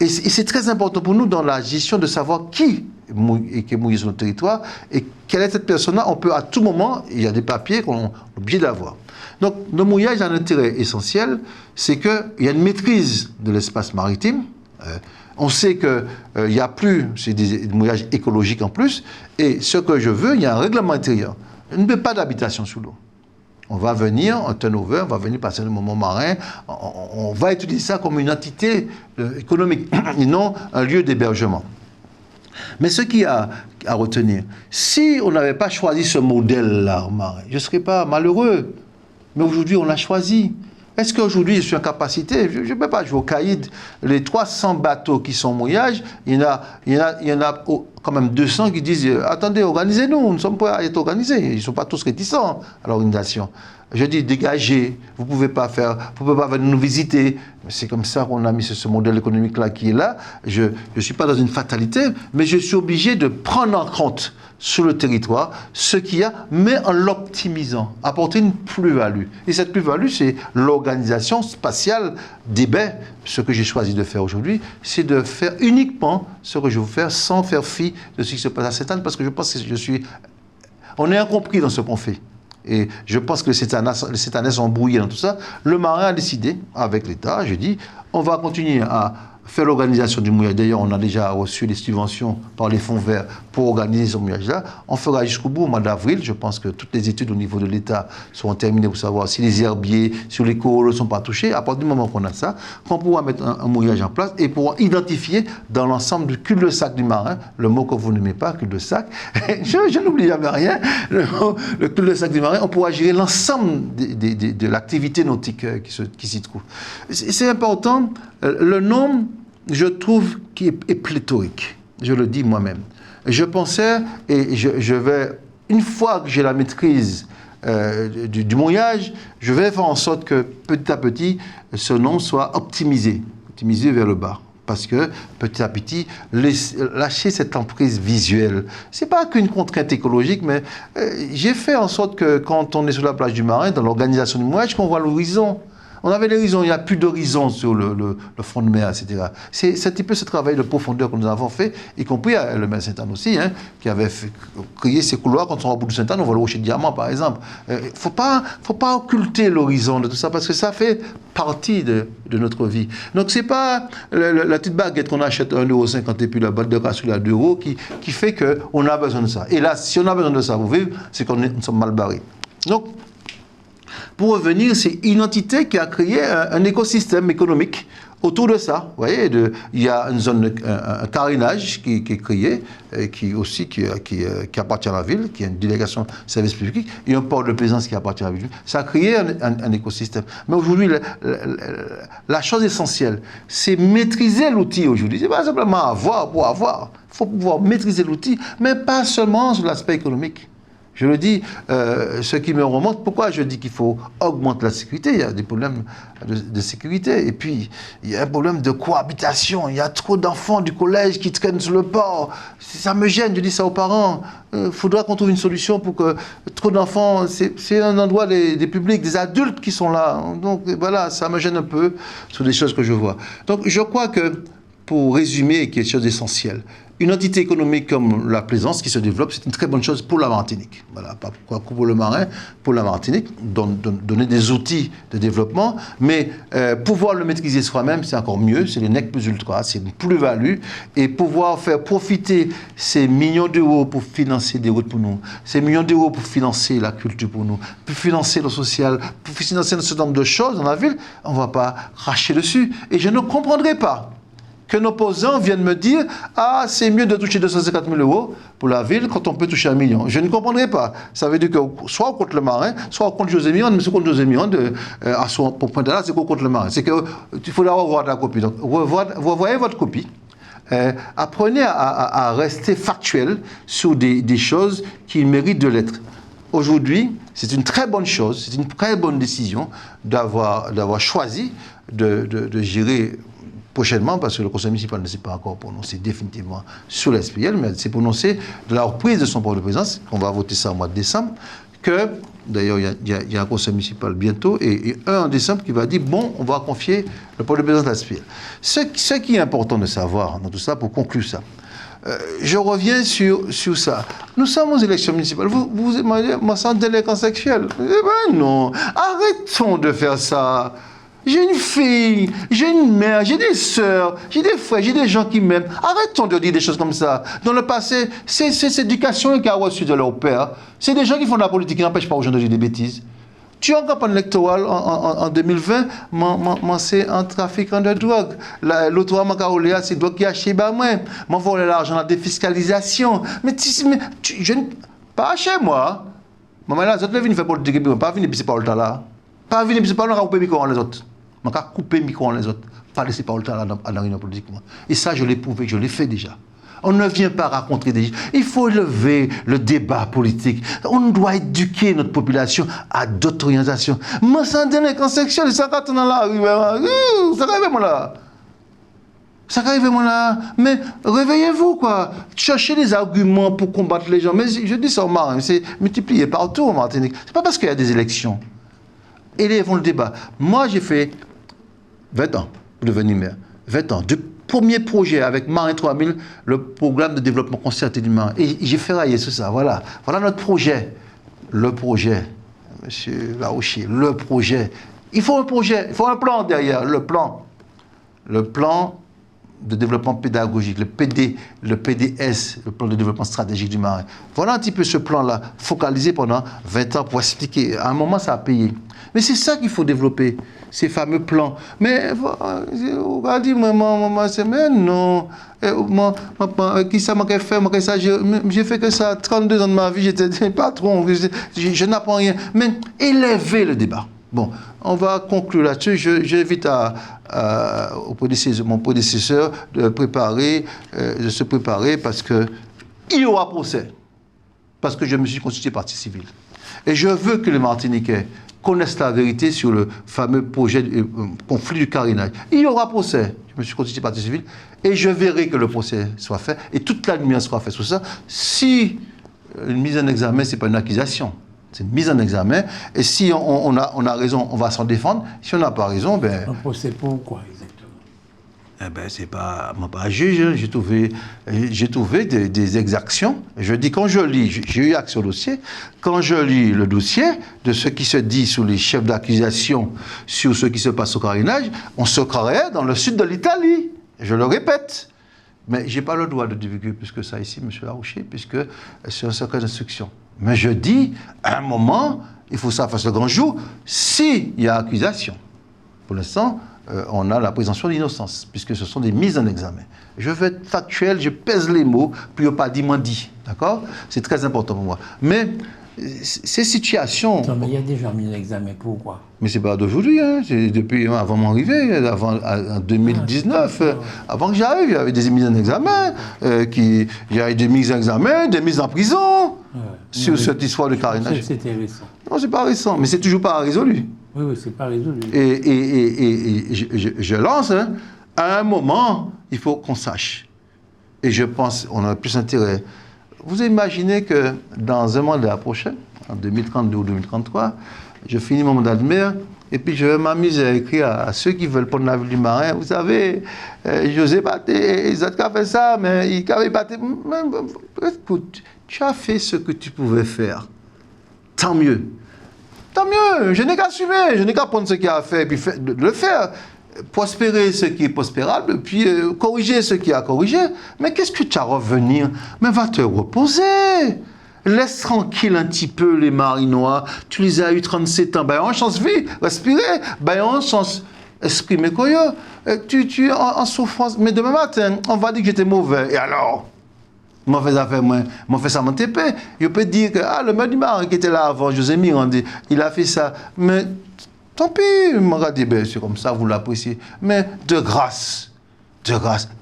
Et c'est très important pour nous dans la gestion de savoir qui est mouillé sur notre territoire et quelle est cette personne-là. On peut à tout moment, il y a des papiers qu'on est obligé d'avoir. Donc, le mouillage a un intérêt essentiel, c'est qu'il y a une maîtrise de l'espace maritime. On sait qu'il n'y a plus, c'est des mouillages écologiques en plus, et ce que je veux, il y a un règlement intérieur. Il n'y a pas d'habitation sous l'eau. On va venir, un turnover, on va venir passer le moment marin, on va utiliser ça comme une entité économique, et non un lieu d'hébergement. Mais ce qu'il y a à retenir, si on n'avait pas choisi ce modèle-là au marin, je ne serais pas malheureux. Mais aujourd'hui, on l'a choisi. Est-ce qu'aujourd'hui, je suis en capacité? Je ne peux pas jouer au caïd. Les 300 bateaux qui sont en mouillage, il y en a quand même 200 qui disent « Attendez, organisez-nous, nous ne sommes pas à être organisés. » Ils ne sont pas tous réticents à l'organisation. Je dis « Dégagez, vous ne pouvez pas venir nous visiter. » C'est comme ça qu'on a mis ce modèle économique-là qui est là. Je ne suis pas dans une fatalité, mais je suis obligé de prendre en compte sur le territoire ce qu'il y a, mais en l'optimisant, apporter une plus-value. Et cette plus-value, c'est l'organisation spatiale des baies. Ce que j'ai choisi de faire aujourd'hui, c'est de faire uniquement ce que je veux faire sans faire fi de ce qui se passe à Sainte-Anne, parce que je pense que on est incompris dans ce qu'on fait. Et je pense que les Sainte-Annais sont brouillés dans tout ça. Le Marin a décidé, avec l'État, j'ai dit, on va continuer à faire l'organisation du mouillage. D'ailleurs, on a déjà reçu des subventions par les fonds verts pour organiser ce mouillage-là. On fera jusqu'au bout, au mois d'avril. Je pense que toutes les études au niveau de l'État seront terminées pour savoir si les herbiers, si les coraux ne sont pas touchés. À partir du moment qu'on a ça, qu'on pourra mettre un mouillage en place et pourra identifier dans l'ensemble du cul-de-sac du Marin, le mot que vous n'aimez pas, cul-de-sac, je n'oublie jamais rien, le cul-de-sac du Marin, on pourra gérer l'ensemble de l'activité nautique qui s'y trouve. C'est important. Le nombre, je trouve, qui est pléthorique. Je le dis moi-même. Je pensais, et je vais, une fois que j'ai la maîtrise du mouillage, je vais faire en sorte que petit à petit, ce nombre soit optimisé vers le bas. Parce que petit à petit, lâcher cette emprise visuelle, c'est pas qu'une contrainte écologique, mais j'ai fait en sorte que quand on est sur la plage du Marin, dans l'organisation du mouillage, qu'on voit l'horizon. On avait l'horizon, il n'y a plus d'horizon sur le front de mer, etc. C'est un petit peu ce travail de profondeur que nous avons fait, y compris le maire Sainte-Anne aussi, hein, qui avait créé ces couloirs. Quand on va au bout de Sainte-Anne, on voit le rocher de diamant, par exemple. Il ne faut pas occulter l'horizon de tout ça, parce que ça fait partie de notre vie. Donc, ce n'est pas la petite baguette qu'on achète à 1,50 € et puis la boîte de cassoulet à 2 € qui fait qu'on a besoin de ça. Et là, si on a besoin de ça pour vivre, c'est qu'on nous sommes mal barrés. Donc, pour revenir, c'est une entité qui a créé un écosystème économique autour de ça, vous voyez, il y a une zone, un carénage qui est créé, qui appartient à la ville, qui est une délégation de service public, et un port de plaisance qui appartient à la ville. Ça a créé un écosystème. Mais aujourd'hui, la chose essentielle, c'est maîtriser l'outil aujourd'hui. C'est pas simplement avoir pour avoir. Il faut pouvoir maîtriser l'outil, mais pas seulement sur l'aspect économique. Je le dis, ce qui me remonte, pourquoi je dis qu'il faut augmenter la sécurité? Il y a des problèmes de sécurité. Et puis, il y a un problème de cohabitation. Il y a trop d'enfants du collège qui traînent sur le port. Ça me gêne, je dis ça aux parents. Il faudra qu'on trouve une solution pour que trop d'enfants, c'est un endroit des publics, des adultes qui sont là. Donc voilà, ça me gêne un peu sur des choses que je vois. Donc je crois que, pour résumer, quelque chose d'essentiel, une entité économique comme la Plaisance qui se développe, c'est une très bonne chose pour la Martinique. Voilà, pas pour le Marin, pour la Martinique, donner des outils de développement, mais pouvoir le maîtriser soi-même, c'est encore mieux, c'est le nec plus ultra, c'est une plus-value, et pouvoir faire profiter ces millions d'euros pour financer des routes pour nous, ces millions d'euros pour financer la culture pour nous, pour financer le social, pour financer un certain nombre de choses dans la ville, on ne va pas cracher dessus. Et je ne comprendrai pas qu'un opposant vienne me dire « Ah, c'est mieux de toucher 250 000 euros pour la ville quand on peut toucher 1 million ». Je ne comprendrai pas. Ça veut dire que soit on contre le Marin, soit on contre José Mirande, mais c'est contre José Mirande, pour Pointe-à-la, c'est contre le Marin. C'est qu'il faut d'abord revoir la copie. Donc, revoyez votre copie. Apprenez à rester factuel sur des choses qui méritent de l'être. Aujourd'hui, c'est une très bonne chose, c'est une très bonne décision d'avoir choisi de gérer prochainement, parce que le conseil municipal ne s'est pas encore prononcé définitivement sur la SPL, mais s'est prononcé de la reprise de son port de présence, on va voter ça au mois de décembre, que, d'ailleurs, il y a un conseil municipal bientôt, et un en décembre qui va dire, bon, on va confier le port de présence à la SPL. Ce qui est important de savoir dans tout ça, pour conclure ça, je reviens sur ça. Nous sommes aux élections municipales. Vous me sentez délinquant sexuel? Eh ben non, arrêtons de faire ça. J'ai une fille, j'ai une mère, j'ai des sœurs, j'ai des frères, j'ai des gens qui m'aiment. Arrêtons de dire des choses comme ça. Dans le passé, c'est cette éducation qu'ils ont reçue de leur père. C'est des gens qui font de la politique qui n'empêchent pas aux gens de dire des bêtises. Tu es en campagne électorale en 2020, c'est un trafiquant de drogue. L'autre fois, c'est drogue qui a acheté par moi. M'en volé l'argent, la défiscalisation. Pas chez moi. Maman, là, les autres viennent faire politique, pas venir pisser par le temps là. Pas venir pisser par le temps, on va couper le micro les autres. On va couper le micro les autres. Pas laisser par le temps à la réunion politique. Et ça, je l'ai prouvé, je l'ai fait déjà. On ne vient pas raconter des... Il faut élever le débat politique. On doit éduquer notre population à d'autres orientations. Moi, c'est un délinquant sexuel, ça quand on est là, ça arrive moi là. Ça arrive moi là. Mais réveillez-vous, quoi. Cherchez des arguments pour combattre les gens. Mais je dis ça au Marin, c'est multiplié partout en Martinique. C'est pas parce qu'il y a des élections. Élevons le débat. Moi, j'ai fait 20 ans pour devenir maire. 20 ans. Premier projet avec Marin 3000, le programme de développement concerté du Marin. Et j'ai ferraillé sur ça. Voilà. Voilà notre projet. Le projet, monsieur Larouchier, le projet. Il faut un projet, il faut un plan derrière, le plan. Le plan de développement pédagogique, le PDS, le plan de développement stratégique du Marin. Voilà un petit peu ce plan-là, focalisé pendant 20 ans pour expliquer. À un moment, ça a payé. Mais c'est ça qu'il faut développer, ces fameux plans. Mais, on va dire, mais non, qui ça m'a fait, j'ai fait que ça, 32 ans de ma vie, j'étais patron, je n'apprends rien. Mais élevez le débat. Bon, on va conclure là-dessus. J'invite mon prédécesseur de se préparer parce qu'il y aura procès. Parce que je me suis constitué partie civile. Et je veux que les Martiniquais connaissent la vérité sur le fameux projet conflit du carénage. Il y aura procès. Je me suis constitué partie civile et je verrai que le procès soit fait et toute la lumière sera faite sur ça. Si une mise en examen, ce n'est pas une accusation. C'est une mise en examen. Et si on a raison, on va s'en défendre. Si on n'a pas raison, ben... Un procès pour quoi, exactement? Eh ben, c'est pas... Moi, pas juge. Hein. J'ai trouvé des exactions. Je dis, quand je lis... J'ai eu accès au dossier. Quand je lis le dossier de ce qui se dit sous les chefs d'accusation sur ce qui se passe au carénage, on se croirait dans le sud de l'Italie. Je le répète. Mais je n'ai pas le droit de divulguer plus que ça ici, M. Larouchier, puisque c'est un secret d'instruction. Mais je dis, à un moment, il faut que ça fasse le grand jour, s'il y a accusation. Pour l'instant, on a la présomption d'innocence, puisque ce sont des mises en examen. Je veux être factuel, je pèse les mots, puis pas dit, moins dit. D'accord? C'est très important pour moi. Mais ces situations... Non, mais il y a déjà mis l'examen, pourquoi? Mais c'est pas d'aujourd'hui, hein. C'est depuis avant mon arrivée, en 2019, avant que j'arrive, il y avait des mises en examen, il y avait des mises en examen, des mises en prison, sur cette histoire de carénage. C'était récent. Non, c'est pas récent, mais c'est toujours pas résolu. Oui, oui, c'est pas résolu. Et je lance, hein, à un moment, il faut qu'on sache. Et je pense qu'on a plus intérêt. Vous imaginez que dans un mandat prochain, en 2032 ou 2033, je finis mon mandat de maire et puis je vais m'amuser à écrire à ceux qui veulent prendre la ville du Marin. Vous savez, José Baté, ils ont fait ça, mais il avait battu. Écoute, tu as fait ce que tu pouvais faire. Tant mieux. Tant mieux. Je n'ai qu'à assumer. Je n'ai qu'à prendre ce qu'il y a à faire et puis le faire. Prospérer ce qui est prospérable, puis corriger ce qui est à corriger. Mais qu'est-ce que tu as à revenir? Mais va te reposer. Laisse tranquille un petit peu les Marinois. Tu les as eu 37 ans. Ben, on chance de vie, respirer. Ben, on chance exprimer quoi. Tu es en souffrance. Mais demain matin, on va dire que j'étais mauvais. Et alors? Mauvaise affaire, moi fais ça mon TP. Je peux dire que le maire du Marin qui était là avant, José Mirandi, il a fait ça. Mais tant pis, c'est comme ça, vous l'appréciez. Mais de grâce,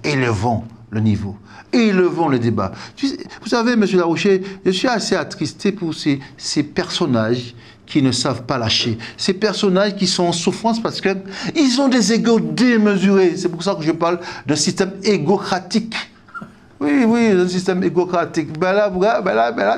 élevons le niveau. Élevons le débat. Vous savez, M. Larouché, je suis assez attristé pour ces personnages qui ne savent pas lâcher. Ces personnages qui sont en souffrance parce qu'ils ont des égos démesurés. C'est pour ça que je parle d'un système égocratique. Oui, un système égocratique. Ben là,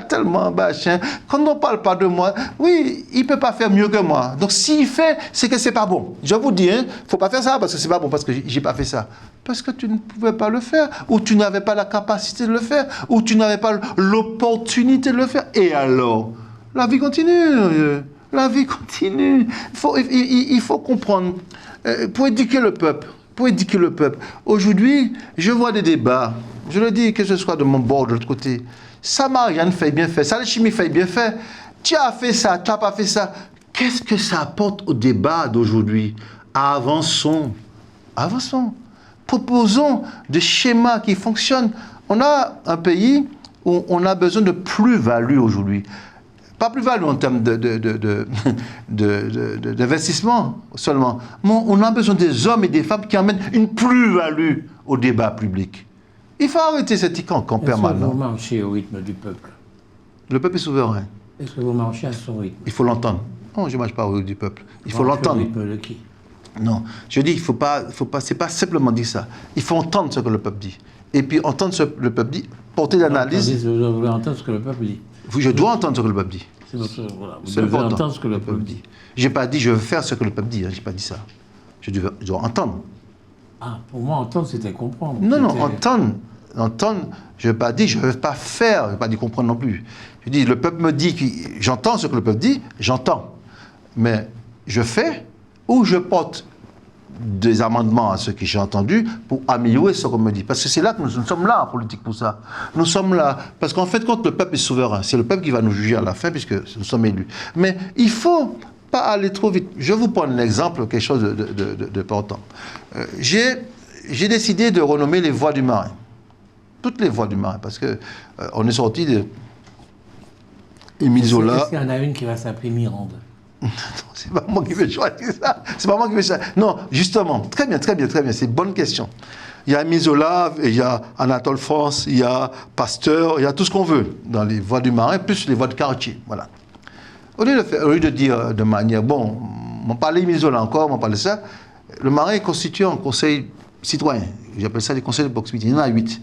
tellement machin. Quand on ne parle pas de moi, oui, il ne peut pas faire mieux que moi. Donc s'il fait, c'est que c'est pas bon. Je vous dis, il ne faut pas faire ça parce que c'est pas bon, parce que j'ai pas fait ça. Parce que tu ne pouvais pas le faire, ou tu n'avais pas la capacité de le faire, ou tu n'avais pas l'opportunité de le faire. Et alors, la vie continue. La vie continue. Il faut comprendre. Pour éduquer le peuple. Aujourd'hui, je vois des débats. Je le dis, que ce soit de mon bord, de l'autre côté. Ça, Marianne fait bien fait. Ça, la chimie fait bien fait. Tu as fait ça, tu n'as pas fait ça. Qu'est-ce que ça apporte au débat d'aujourd'hui? Avançons. Proposons des schémas qui fonctionnent. On a un pays où on a besoin de plus-value aujourd'hui. Pas plus-value en termes d'investissement seulement. Mais on a besoin des hommes et des femmes qui amènent une plus-value au débat public. Il faut arrêter cette icône permanent. Est-ce que vous marchez au rythme du peuple? Le peuple est souverain. Est-ce que vous marchez à son rythme? Il faut l'entendre. Non, je ne marche pas au rythme du peuple. Il faut l'entendre. Au rythme de qui? Non, je dis, c'est pas simplement dire ça. Il faut entendre ce que le peuple dit. Et puis entendre ce que le peuple dit, porter l'analyse. Vous devez entendre ce que le peuple dit. Je dois entendre ce que le peuple dit. Vous devez entendre ce que le peuple dit. Je n'ai pas dit je veux faire ce que le peuple dit. Je n'ai pas dit ça. Je dois entendre. Ah, pour moi, entendre, c'était comprendre. Non, entendre. Entendre, je n'ai pas dit je ne veux pas faire. Je n'ai pas dit comprendre non plus. Je dis le peuple me dit que j'entends ce que le peuple dit, j'entends. Mais je fais ou je porte des amendements à ce que j'ai entendu pour améliorer ce qu'on me dit. Parce que c'est là que nous sommes là en politique pour ça. Nous sommes là parce qu'en fait, quand le peuple est souverain, c'est le peuple qui va nous juger à la fin puisque nous sommes élus. Mais il ne faut pas aller trop vite. Je vous prends un exemple, quelque chose d'important. J'ai décidé de renommer les voies du Marin. Toutes les voies du Marin, parce que on est sorti de Émile Zola. Est-ce qu'il y en a une qui va s'appeler Mirande? C'est pas moi qui vais choisir ça. C'est pas moi qui vais choisir. Non, justement, très bien. C'est une bonne question. Il y a Émile Zola, il y a Anatole France, il y a Pasteur, il y a tout ce qu'on veut dans les voies du Marin, plus les voies de quartier. Voilà. Au lieu de dire de manière, bon, on parlait Émile Zola encore, on parlait ça, le Marin est constitué en conseil citoyen. J'appelle ça des conseils de proximité. Il y en a 8.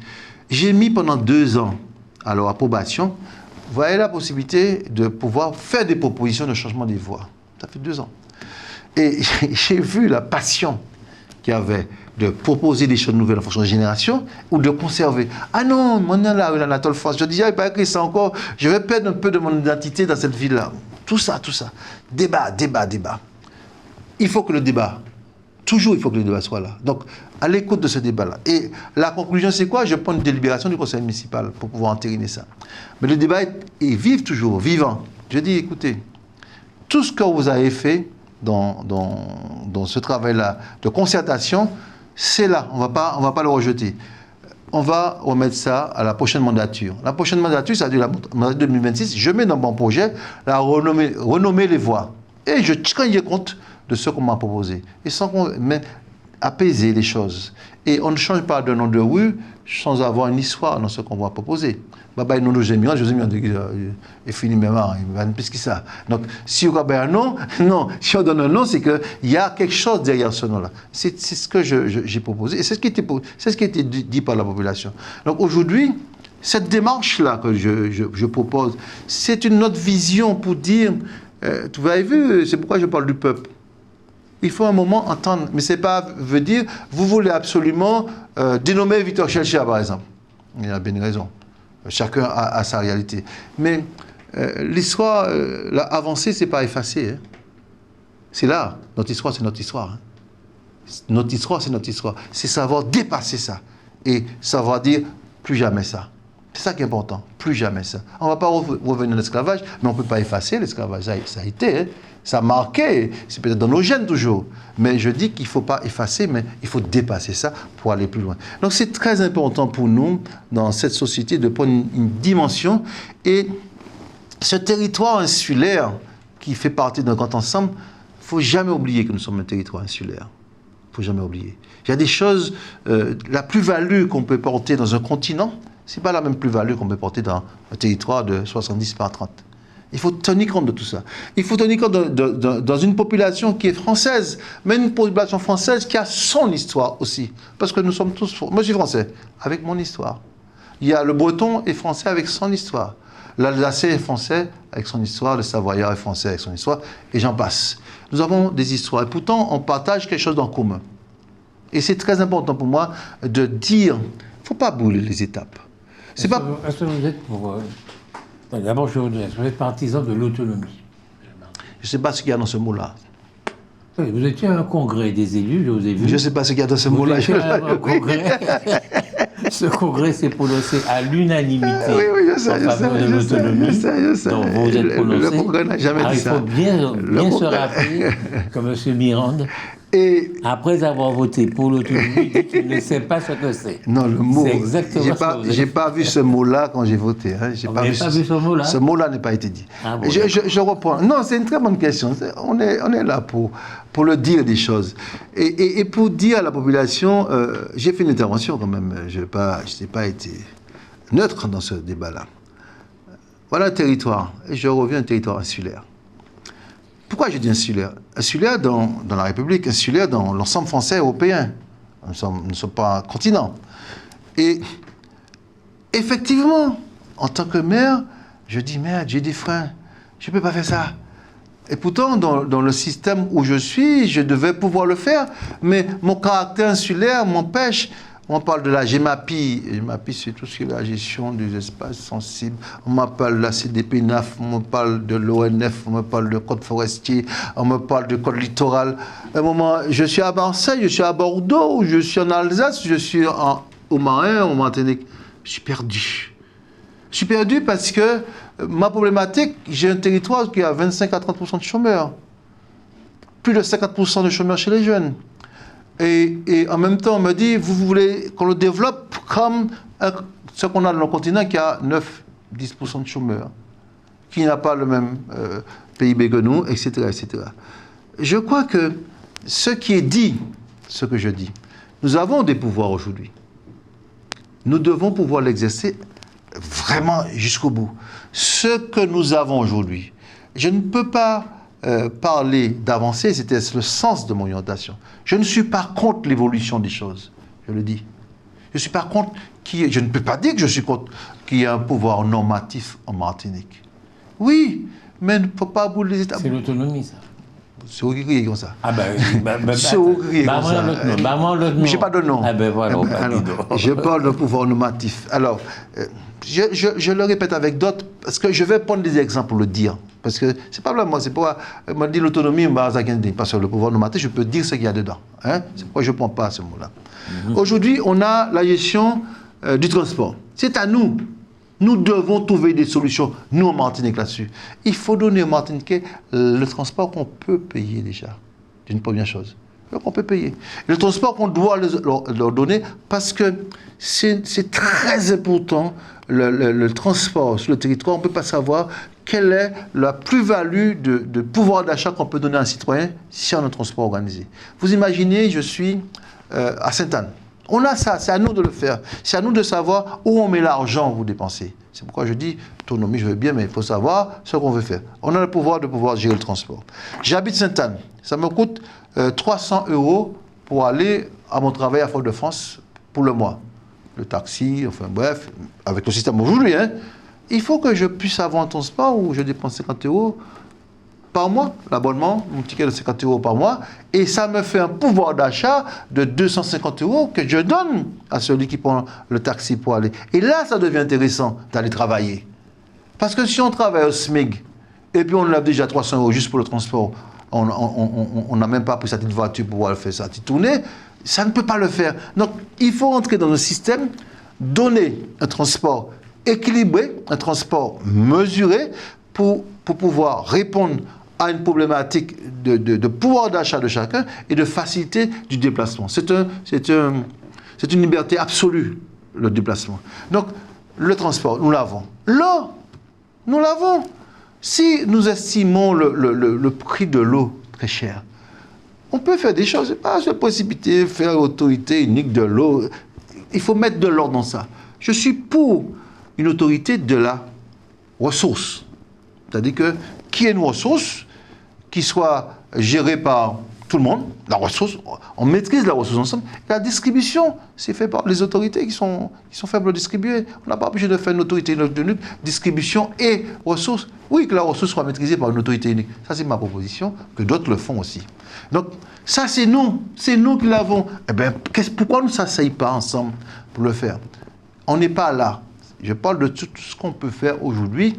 J'ai mis pendant 2 ans à leur approbation. Vous voyez la possibilité de pouvoir faire des propositions de changement des voies. Ça fait 2 ans. Et j'ai vu la passion qu'il y avait de proposer des choses nouvelles en fonction de génération ou de conserver. Ah non, mon là, Anatole France, je dis, il paraît que ça encore, je vais perdre un peu de mon identité dans cette ville-là. Tout ça. Débat. Il faut que le débat, toujours il faut que le débat soit là. Donc, à l'écoute de ce débat-là. Et la conclusion, c'est quoi? Je prends une délibération du conseil municipal pour pouvoir entériner ça. Mais le débat est vivant. Je dis, écoutez, tout ce que vous avez fait, dans ce travail-là de concertation, c'est là, on va pas le rejeter. On va remettre ça à la prochaine mandature. La prochaine mandature, c'est-à-dire la mandature 2026, je mets dans mon projet la renommer les voies. Et je tiens compte de ce qu'on m'a proposé. Et mais apaiser les choses. Et on ne change pas de nom de rue sans avoir une histoire dans ce qu'on va proposer. Baba non de Jémian, José Mian est fini même, il va plus que ça. Donc, si on a un nom, non. Si on donne un nom, c'est qu'il y a quelque chose derrière ce nom-là. C'est ce que j'ai proposé. Et c'est ce qui était dit par la population. Donc aujourd'hui, cette démarche-là que je propose, c'est une autre vision pour dire, vous avez vu, c'est pourquoi je parle du peuple. Il faut un moment entendre, mais c'est pas veut dire, vous voulez absolument dénommer Victor Chelcha, par exemple. Il a bien raison. Chacun a sa réalité. Mais l'histoire, avancée, c'est pas effacer. Hein. C'est là. Notre histoire, c'est notre histoire. Hein. Notre histoire, c'est notre histoire. C'est savoir dépasser ça. Et savoir dire, plus jamais ça. C'est ça qui est important. Plus jamais ça. On ne va pas revenir à l'esclavage, mais on ne peut pas effacer l'esclavage. Ça a été. Hein. Ça a marqué. C'est peut-être dans nos gènes toujours. Mais je dis qu'il ne faut pas effacer, mais il faut dépasser ça pour aller plus loin. Donc c'est très important pour nous, dans cette société, de prendre une dimension. Et ce territoire insulaire qui fait partie d'un grand ensemble, il ne faut jamais oublier que nous sommes un territoire insulaire. Il ne faut jamais oublier. Il y a des choses, la plus-value qu'on peut porter dans un continent, ce n'est pas la même plus-value qu'on peut porter dans un territoire de 70 par 30. Il faut tenir compte de tout ça. Il faut tenir compte dans une population qui est française, mais une population française qui a son histoire aussi. Parce que nous sommes tous... Moi, je suis français, avec mon histoire. Il y a le breton est français avec son histoire. L'Alsacien est français avec son histoire, le Savoyard est français avec son histoire, et j'en passe. Nous avons des histoires, et pourtant, on partage quelque chose en commun. Et c'est très important pour moi de dire, il ne faut pas brûler les étapes. Est-ce que vous êtes pour... D'abord, je voudrais, vous êtes partisan de l'autonomie. Je ne sais pas ce qu'il y a dans ce mot-là. Oui, vous étiez à un congrès des élus, je vous ai vu. Je ne sais pas ce qu'il y a dans ce mot-là. Vous étiez à un congrès. Ce congrès s'est prononcé à l'unanimité oui, je sais, en faveur de l'autonomie. Je sais. Donc vous êtes prononcé. Le congrès n'a jamais dit ça. Il faut bien se rappeler que M. Mirande, après avoir voté pour l'autonomie, dit qu'il ne sait pas ce que c'est. Non, le mot. C'est exactement j'ai pas vu ce mot-là quand j'ai voté. Hein. Vous n'avez pas vu ce mot-là? Ce mot-là n'a pas été dit. Ah bon, je reprends. Non, c'est une très bonne question. On est là pour le dire des choses. Et pour dire à la population, j'ai fait une intervention quand même. Je n'ai pas été neutre dans ce débat-là. Voilà un territoire. Et je reviens à un territoire insulaire. Pourquoi je dis insulaire? Insulaire dans la République, insulaire dans l'ensemble français et européen. Nous ne sommes pas un continent. Et effectivement, en tant que maire, je dis merde, j'ai des freins. Je ne peux pas faire ça. Et pourtant, dans le système où je suis, je devais pouvoir le faire. Mais mon caractère insulaire m'empêche. On parle de la GEMAPI. GEMAPI, c'est tout ce qui est la gestion des espaces sensibles. On m'appelle la CDPNAF, on me parle de l'ONF, on me parle de code forestier, on me parle de code littoral. À un moment, je suis à Marseille, je suis à Bordeaux, je suis en Alsace, je suis au Marin, en Martinique. Je suis perdu. Je suis perdu parce que ma problématique, j'ai un territoire qui a 25 à 30% de chômeurs. Plus de 50% de chômeurs chez les jeunes. Et en même temps, on me dit, vous voulez qu'on le développe comme ce qu'on a dans le continent qui a 9-10% de chômeurs, qui n'a pas le même PIB que nous, etc., etc. Je crois que ce qui est dit, ce que je dis, nous avons des pouvoirs aujourd'hui. Nous devons pouvoir l'exercer vraiment jusqu'au bout. Ce que nous avons aujourd'hui, je ne peux pas parler d'avancer, c'était le sens de mon orientation. Je ne suis pas contre l'évolution des choses, je le dis. Je ne suis pas contre, je ne peux pas dire que je suis contre qu'il y ait un pouvoir normatif en Martinique. Oui, mais il ne faut pas brûler les étapes. C'est l'autonomie, ça. C'est où qui est comme ça. Ah ben, c'est où qui est comme ça. Je n'ai pas de nom. Ah ben voilà, alors, je parle de pouvoir normatif. Alors, je le répète avec d'autres, parce que je vais prendre des exemples pour le dire. Parce que c'est pas moi, c'est pourquoi on dit l'autonomie, parce que le pouvoir normatif, je peux dire ce qu'il y a dedans. Hein? C'est pourquoi je ne prends pas ce mot-là. Aujourd'hui, on a la gestion du transport. C'est à nous Nous devons trouver des solutions, nous en Martinique, là-dessus. Il faut donner aux Martiniquais le transport qu'on peut payer déjà. C'est une première chose. Qu'on peut payer. Le transport qu'on doit leur donner parce que c'est très important, le transport sur le territoire. On ne peut pas savoir quelle est la plus-value de pouvoir d'achat qu'on peut donner à un citoyen si on a un transport organisé. Vous imaginez, je suis à Sainte-Anne. On a ça, c'est à nous de le faire. C'est à nous de savoir où on met l'argent que vous dépensez. C'est pourquoi je dis, autonomie, je veux bien, mais il faut savoir ce qu'on veut faire. On a le pouvoir de pouvoir gérer le transport. J'habite Sainte-Anne. Ça me coûte 300 € pour aller à mon travail à Fort-de-France pour le mois. Le taxi, enfin bref, avec le système aujourd'hui, hein, il faut que je puisse avoir un transport où je dépense 50 € par mois, l'abonnement, mon ticket de 50 € par mois, et ça me fait un pouvoir d'achat de 250 € que je donne à celui qui prend le taxi pour aller. Et là, ça devient intéressant d'aller travailler. Parce que si on travaille au SMIC, et puis on lève déjà 300 € juste pour le transport, on n'a même pas pris sa petite voiture pour pouvoir faire sa petite tournée, ça ne peut pas le faire. Donc, il faut entrer dans un système, donner un transport équilibré, un transport mesuré, pour pouvoir répondre à une problématique de pouvoir d'achat de chacun et de facilité du déplacement. C'est une liberté absolue, le déplacement. Donc, le transport, nous l'avons. L'eau, nous l'avons. Si nous estimons le prix de l'eau très cher, on peut faire des choses, pas se précipiter, faire autorité unique de l'eau. Il faut mettre de l'ordre dans ça. Je suis pour une autorité de la ressource. C'est-à-dire que qui est une ressource qui soit gérée par tout le monde, la ressource, on maîtrise la ressource ensemble. La distribution, c'est fait par les autorités qui sont faibles à distribuer. On n'a pas obligé de faire une autorité unique, distribution et ressources. Oui, que la ressource soit maîtrisée par une autorité unique. Ça, c'est ma proposition, que d'autres le font aussi. Donc, ça, c'est nous qui l'avons. Eh bien, pourquoi nous ne s'asseyons pas ensemble pour le faire? On n'est pas là. Je parle de tout ce qu'on peut faire aujourd'hui.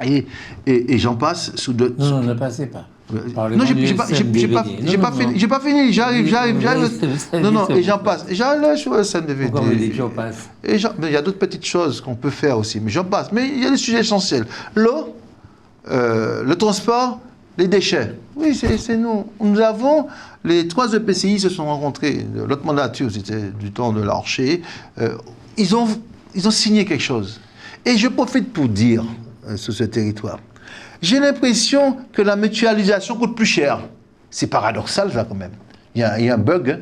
Et j'en passe sous deux... Non, ne passez pas. Non, j'ai pas fini, j'arrive. Non, et j'en passe. J'allais sur le SNDVD. Pourquoi vous dites j'en passe? Il y a d'autres petites choses qu'on peut faire aussi, mais j'en passe. Mais il y a des sujets essentiels. L'eau, le transport, les déchets. Oui, c'est nous. Nous avons... Les 3 EPCI se sont rencontrés. L'autre mandature, c'était du temps de l'Archer. Ils ont signé quelque chose. Et je profite pour dire... sur ce territoire. J'ai l'impression que la mutualisation coûte plus cher. C'est paradoxal, ça, quand même. Il y a un bug. Hein.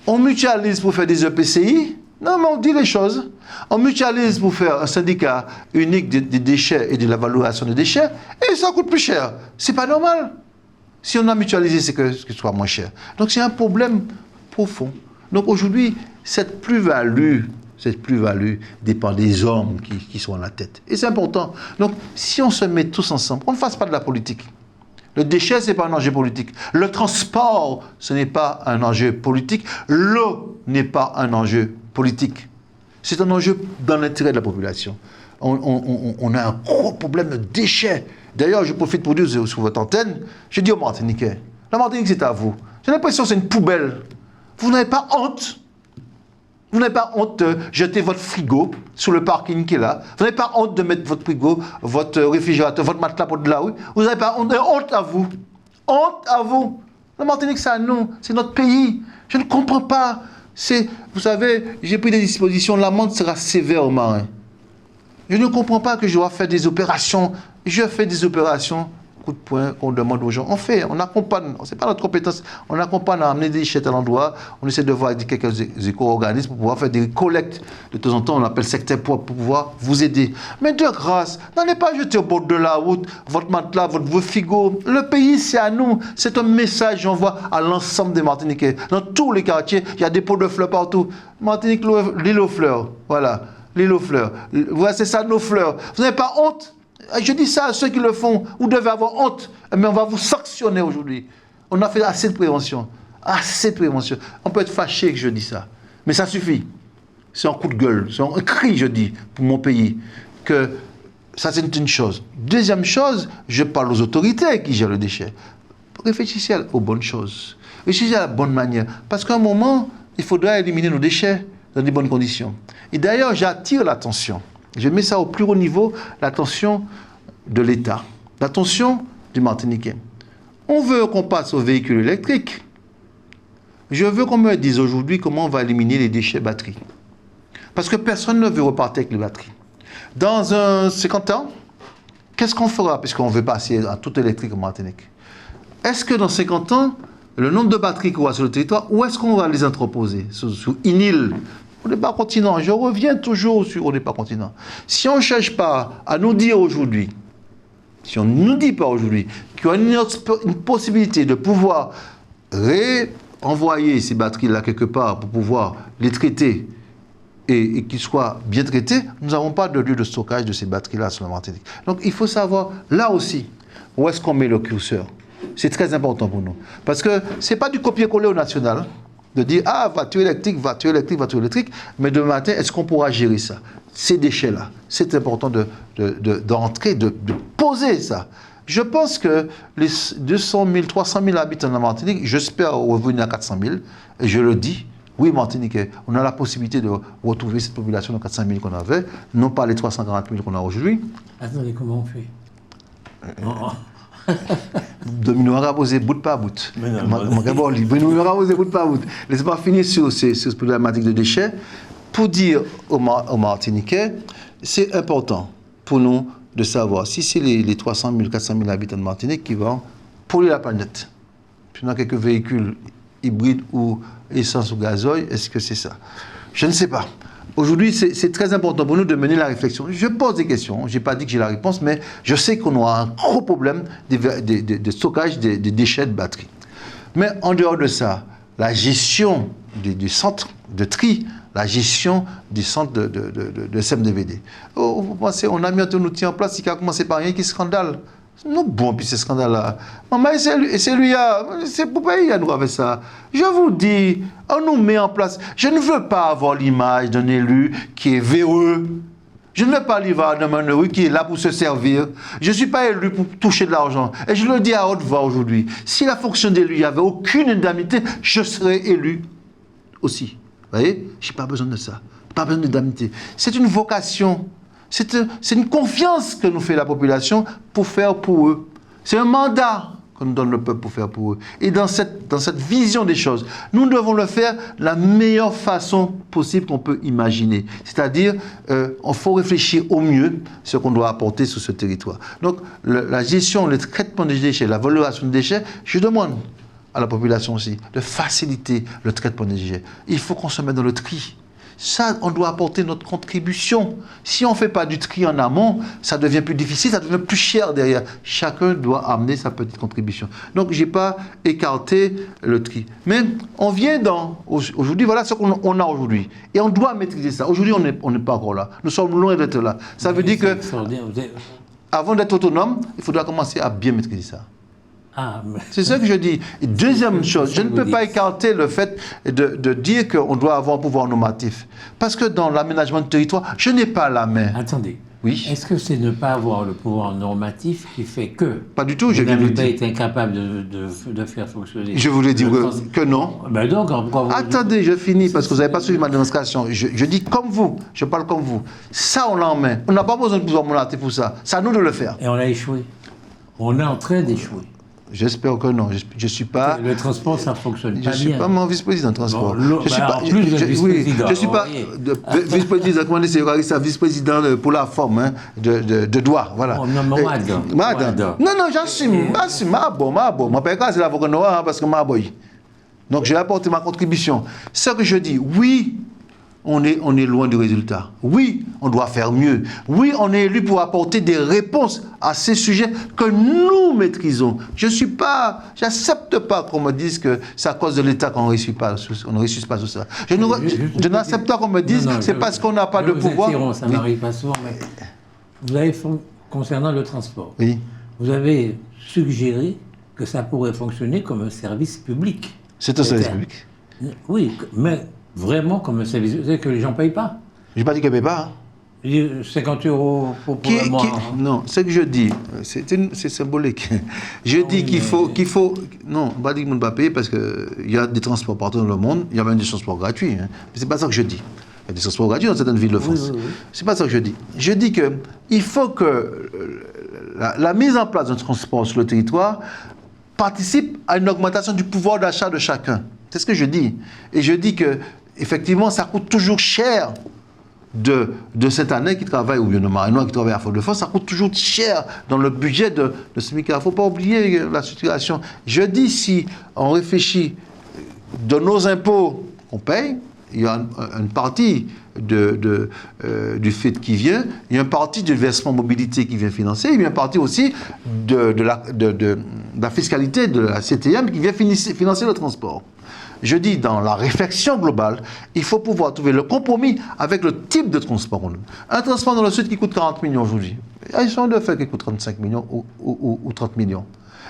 On mutualise pour faire des EPCI. Non, mais on dit les choses. On mutualise pour faire un syndicat unique des déchets et de la valorisation des déchets, et ça coûte plus cher. C'est pas normal. Si on a mutualisé, c'est que ce soit moins cher. Donc, c'est un problème profond. Donc, aujourd'hui, cette plus-value dépend des hommes qui sont à la tête. Et c'est important. Donc, si on se met tous ensemble, on ne fasse pas de la politique. Le déchet, ce n'est pas un enjeu politique. Le transport, ce n'est pas un enjeu politique. L'eau n'est pas un enjeu politique. C'est un enjeu dans l'intérêt de la population. On a un gros problème de déchets. D'ailleurs, je profite pour dire sur votre antenne, je dis aux Martiniquais, la Martinique, c'est à vous. J'ai l'impression que c'est une poubelle. Vous n'avez pas honte. Vous n'avez pas honte de jeter votre frigo sur le parking qui est là. Vous n'avez pas honte de mettre votre frigo, votre réfrigérateur, votre matelas pour de la rue. Vous n'avez pas honte. Honte à vous. Honte à vous. La Martinique, c'est à nous. C'est notre pays. Je ne comprends pas. Vous savez, j'ai pris des dispositions. L'amende sera sévère aux marins. Je ne comprends pas que je dois faire des opérations. Je fais des opérations. Coup de poing qu'on demande aux gens. On accompagne, c'est pas notre compétence, on accompagne à amener des déchets à l'endroit, on essaie de voir avec quelques éco-organismes pour pouvoir faire des collectes. De temps en temps, on appelle secteur pour pouvoir vous aider. Mais de grâce, n'allez pas jeter au bord de la route votre matelas, votre frigo. Le pays, c'est à nous. C'est un message qu'on envoie à l'ensemble des Martiniquais. Dans tous les quartiers, il y a des pots de fleurs partout. Martinique, l'île aux fleurs. Voilà, l'île aux fleurs. Voilà, c'est ça, nos fleurs. Vous n'avez pas honte? Je dis ça à ceux qui le font. Vous devez avoir honte. Mais on va vous sanctionner aujourd'hui. On a fait assez de prévention. Assez de prévention. On peut être fâché que je dis ça. Mais ça suffit. C'est un coup de gueule. C'est un cri, je dis, pour mon pays. Que ça, c'est une chose. Deuxième chose, je parle aux autorités qui gèrent le déchet. Réfléchissez aux bonnes choses. Réfléchissez à la bonne manière. Parce qu'à un moment, il faudra éliminer nos déchets dans des bonnes conditions. Et d'ailleurs, j'attire l'attention Je mets ça au plus haut niveau, l'attention de l'État, l'attention du Martiniquais. On veut qu'on passe aux véhicules électriques. Je veux qu'on me dise aujourd'hui comment on va éliminer les déchets batteries. Parce que personne ne veut repartir avec les batteries. Dans 50 ans, qu'est-ce qu'on fera puisqu'on veut passer à tout électrique en Martinique? Est-ce que dans 50 ans, le nombre de batteries qu'on aura sur le territoire, où est-ce qu'on va les entreposer? Sous une île? On n'est pas continent. Je reviens toujours sur on n'est pas continent. Si on ne cherche pas à nous dire aujourd'hui, si on ne nous dit pas aujourd'hui qu'il y a une possibilité de pouvoir réenvoyer ces batteries-là quelque part pour pouvoir les traiter et qu'ils soient bien traités, nous n'avons pas de lieu de stockage de ces batteries-là sur la Martinique. Donc il faut savoir, là aussi, où est-ce qu'on met le curseur. C'est très important pour nous. Parce que ce n'est pas du copier-coller au national, de dire, ah, voiture électrique, voiture électrique, voiture électrique, mais demain matin, est-ce qu'on pourra gérer ça? Ces déchets-là, c'est important d'entrer, de poser ça. Je pense que les 200 000, 300 000 habitants de la Martinique, j'espère revenir à 400 000, et je le dis, oui, Martiniquais, on a la possibilité de retrouver cette population de 400 000 qu'on avait, non pas les 340 000 qu'on a aujourd'hui. Attendez, comment on fait? Domino a posé bout par bout. Laissez-moi finir sur cette problématique de déchets pour dire aux Martiniquais, c'est important pour nous de savoir si c'est les 300 000, 400 000 habitants de Martinique qui vont polluer la planète. Puis on a quelques véhicules hybrides ou essence ou gazoil, est-ce que c'est ça? Je ne sais pas. Aujourd'hui, c'est très important pour nous de mener la réflexion. Je pose des questions, je n'ai pas dit que j'ai la réponse, mais je sais qu'on aura un gros problème de stockage des déchets de batterie. Mais en dehors de ça, la gestion du centre de tri, la gestion du centre de SMDVD. Oh, vous pensez, on a mis un outil en place qui a commencé par rien qui scandale. Nous, bon, puis ce scandale-là. Maman, c'est lui, c'est pour payer à nous avec ça. Je vous dis, on nous met en place. Je ne veux pas avoir l'image d'un élu qui est véreux. Je ne veux pas l'image d'un élu qui est là pour se servir. Je ne suis pas élu pour toucher de l'argent. Et je le dis à haute voix aujourd'hui. Si la fonction d'élu n'avait aucune indemnité, je serais élu aussi. Vous voyez? Je n'ai pas besoin de ça. Pas besoin d'indemnité. C'est une vocation. C'est une confiance que nous fait la population pour faire pour eux. C'est un mandat que nous donne le peuple pour faire pour eux. Et dans cette vision des choses, nous devons le faire de la meilleure façon possible qu'on peut imaginer. C'est-à-dire, il faut réfléchir au mieux ce qu'on doit apporter sur ce territoire. Donc, la gestion, le traitement des déchets, la valorisation des déchets, je demande à la population aussi de faciliter le traitement des déchets. Il faut qu'on se mette dans le tri. Ça, on doit apporter notre contribution. Si on ne fait pas du tri en amont, ça devient plus difficile, ça devient plus cher derrière. Chacun doit amener sa petite contribution. Donc, je n'ai pas écarté le tri. Mais on vient aujourd'hui, voilà ce qu'on a aujourd'hui. Et on doit maîtriser ça. Aujourd'hui, on n'est pas encore là. Nous sommes loin d'être là. Ça veut dire que, avant d'être autonome, il faudra commencer à bien maîtriser ça. C'est ça que je dis. Et deuxième chose, je ne peux pas écarter le fait de dire qu'on doit avoir un pouvoir normatif. Parce que dans l'aménagement du territoire, je n'ai pas la main. Attendez. Oui. Est-ce que c'est ne pas avoir le pouvoir normatif qui fait que pas du tout, je vous viens de le n'avez dire. pas été incapable de faire fonctionner? Je voulais dire que non. Ben donc, pourquoi vous... Attendez, je finis parce que vous n'avez pas suivi ma démonstration. Je dis comme vous, je parle comme vous. Ça, on l'a en main. On n'a pas besoin de pouvoir normatif pour ça. C'est à nous de le faire. Et on a échoué. On est en train d'échouer. J'espère que non. Je suis pas. Le transport, ça fonctionne pas bien. Je suis pas mon vice-président de transport. Bon, je suis pas. Je suis pas vice-président. Comment dire, c'est vice-président pour la forme hein, de droit. Voilà. Oh, non, madame. Non, j'assume. Ma père, c'est l'avocat noir parce que ma boy. Donc j'ai apporté ma contribution. Ce que je dis, oui. On est loin du résultat. Oui, on doit faire mieux. Oui, on est élu pour apporter des réponses à ces sujets que nous maîtrisons. J'accepte pas qu'on me dise que c'est à cause de l'État qu'on ne réussit pas sur ça. Je n'accepte pas qu'on me dise que c'est parce qu'on n'a pas de pouvoir. Ça n'arrive pas souvent, mais vous avez, concernant le transport, oui. Vous avez suggéré que ça pourrait fonctionner comme un service public. C'est un service public. Oui, mais vraiment comme un service. Vous savez que les gens ne payent pas. Je n'ai pas dit qu'ils ne payent pas. 50 € pour le mois. Non, ce que je dis, c'est symbolique. Je dis qu'il faut... Non, on ne va pas dire qu'ils ne vont pas payer parce qu'il y a des transports partout dans le monde, il y a même des transports gratuits. Hein. Mais ce n'est pas ça que je dis. Il y a des transports gratuits dans certaines villes de France. Oui. C'est pas ça que je dis. Je dis qu'il faut que la mise en place d'un transport sur le territoire participe à une augmentation du pouvoir d'achat de chacun. C'est ce que je dis. Et je dis que, effectivement, ça coûte toujours cher de cette année qui travaille, ou bien de Marinois qui travaille à Fort-de-France, ça coûte toujours cher dans le budget de SMIC. Il ne faut pas oublier la situation. Je dis, si on réfléchit de nos impôts qu'on paye, il y a une partie du fait qui vient, il y a une partie du versement mobilité qui vient financer, il y a une partie aussi de la fiscalité de la CTM qui vient financer le transport. Je dis, dans la réflexion globale, il faut pouvoir trouver le compromis avec le type de transport. Un transport dans le sud qui coûte 40 millions aujourd'hui, ils sont de fait qui coûte 35 millions ou 30 millions.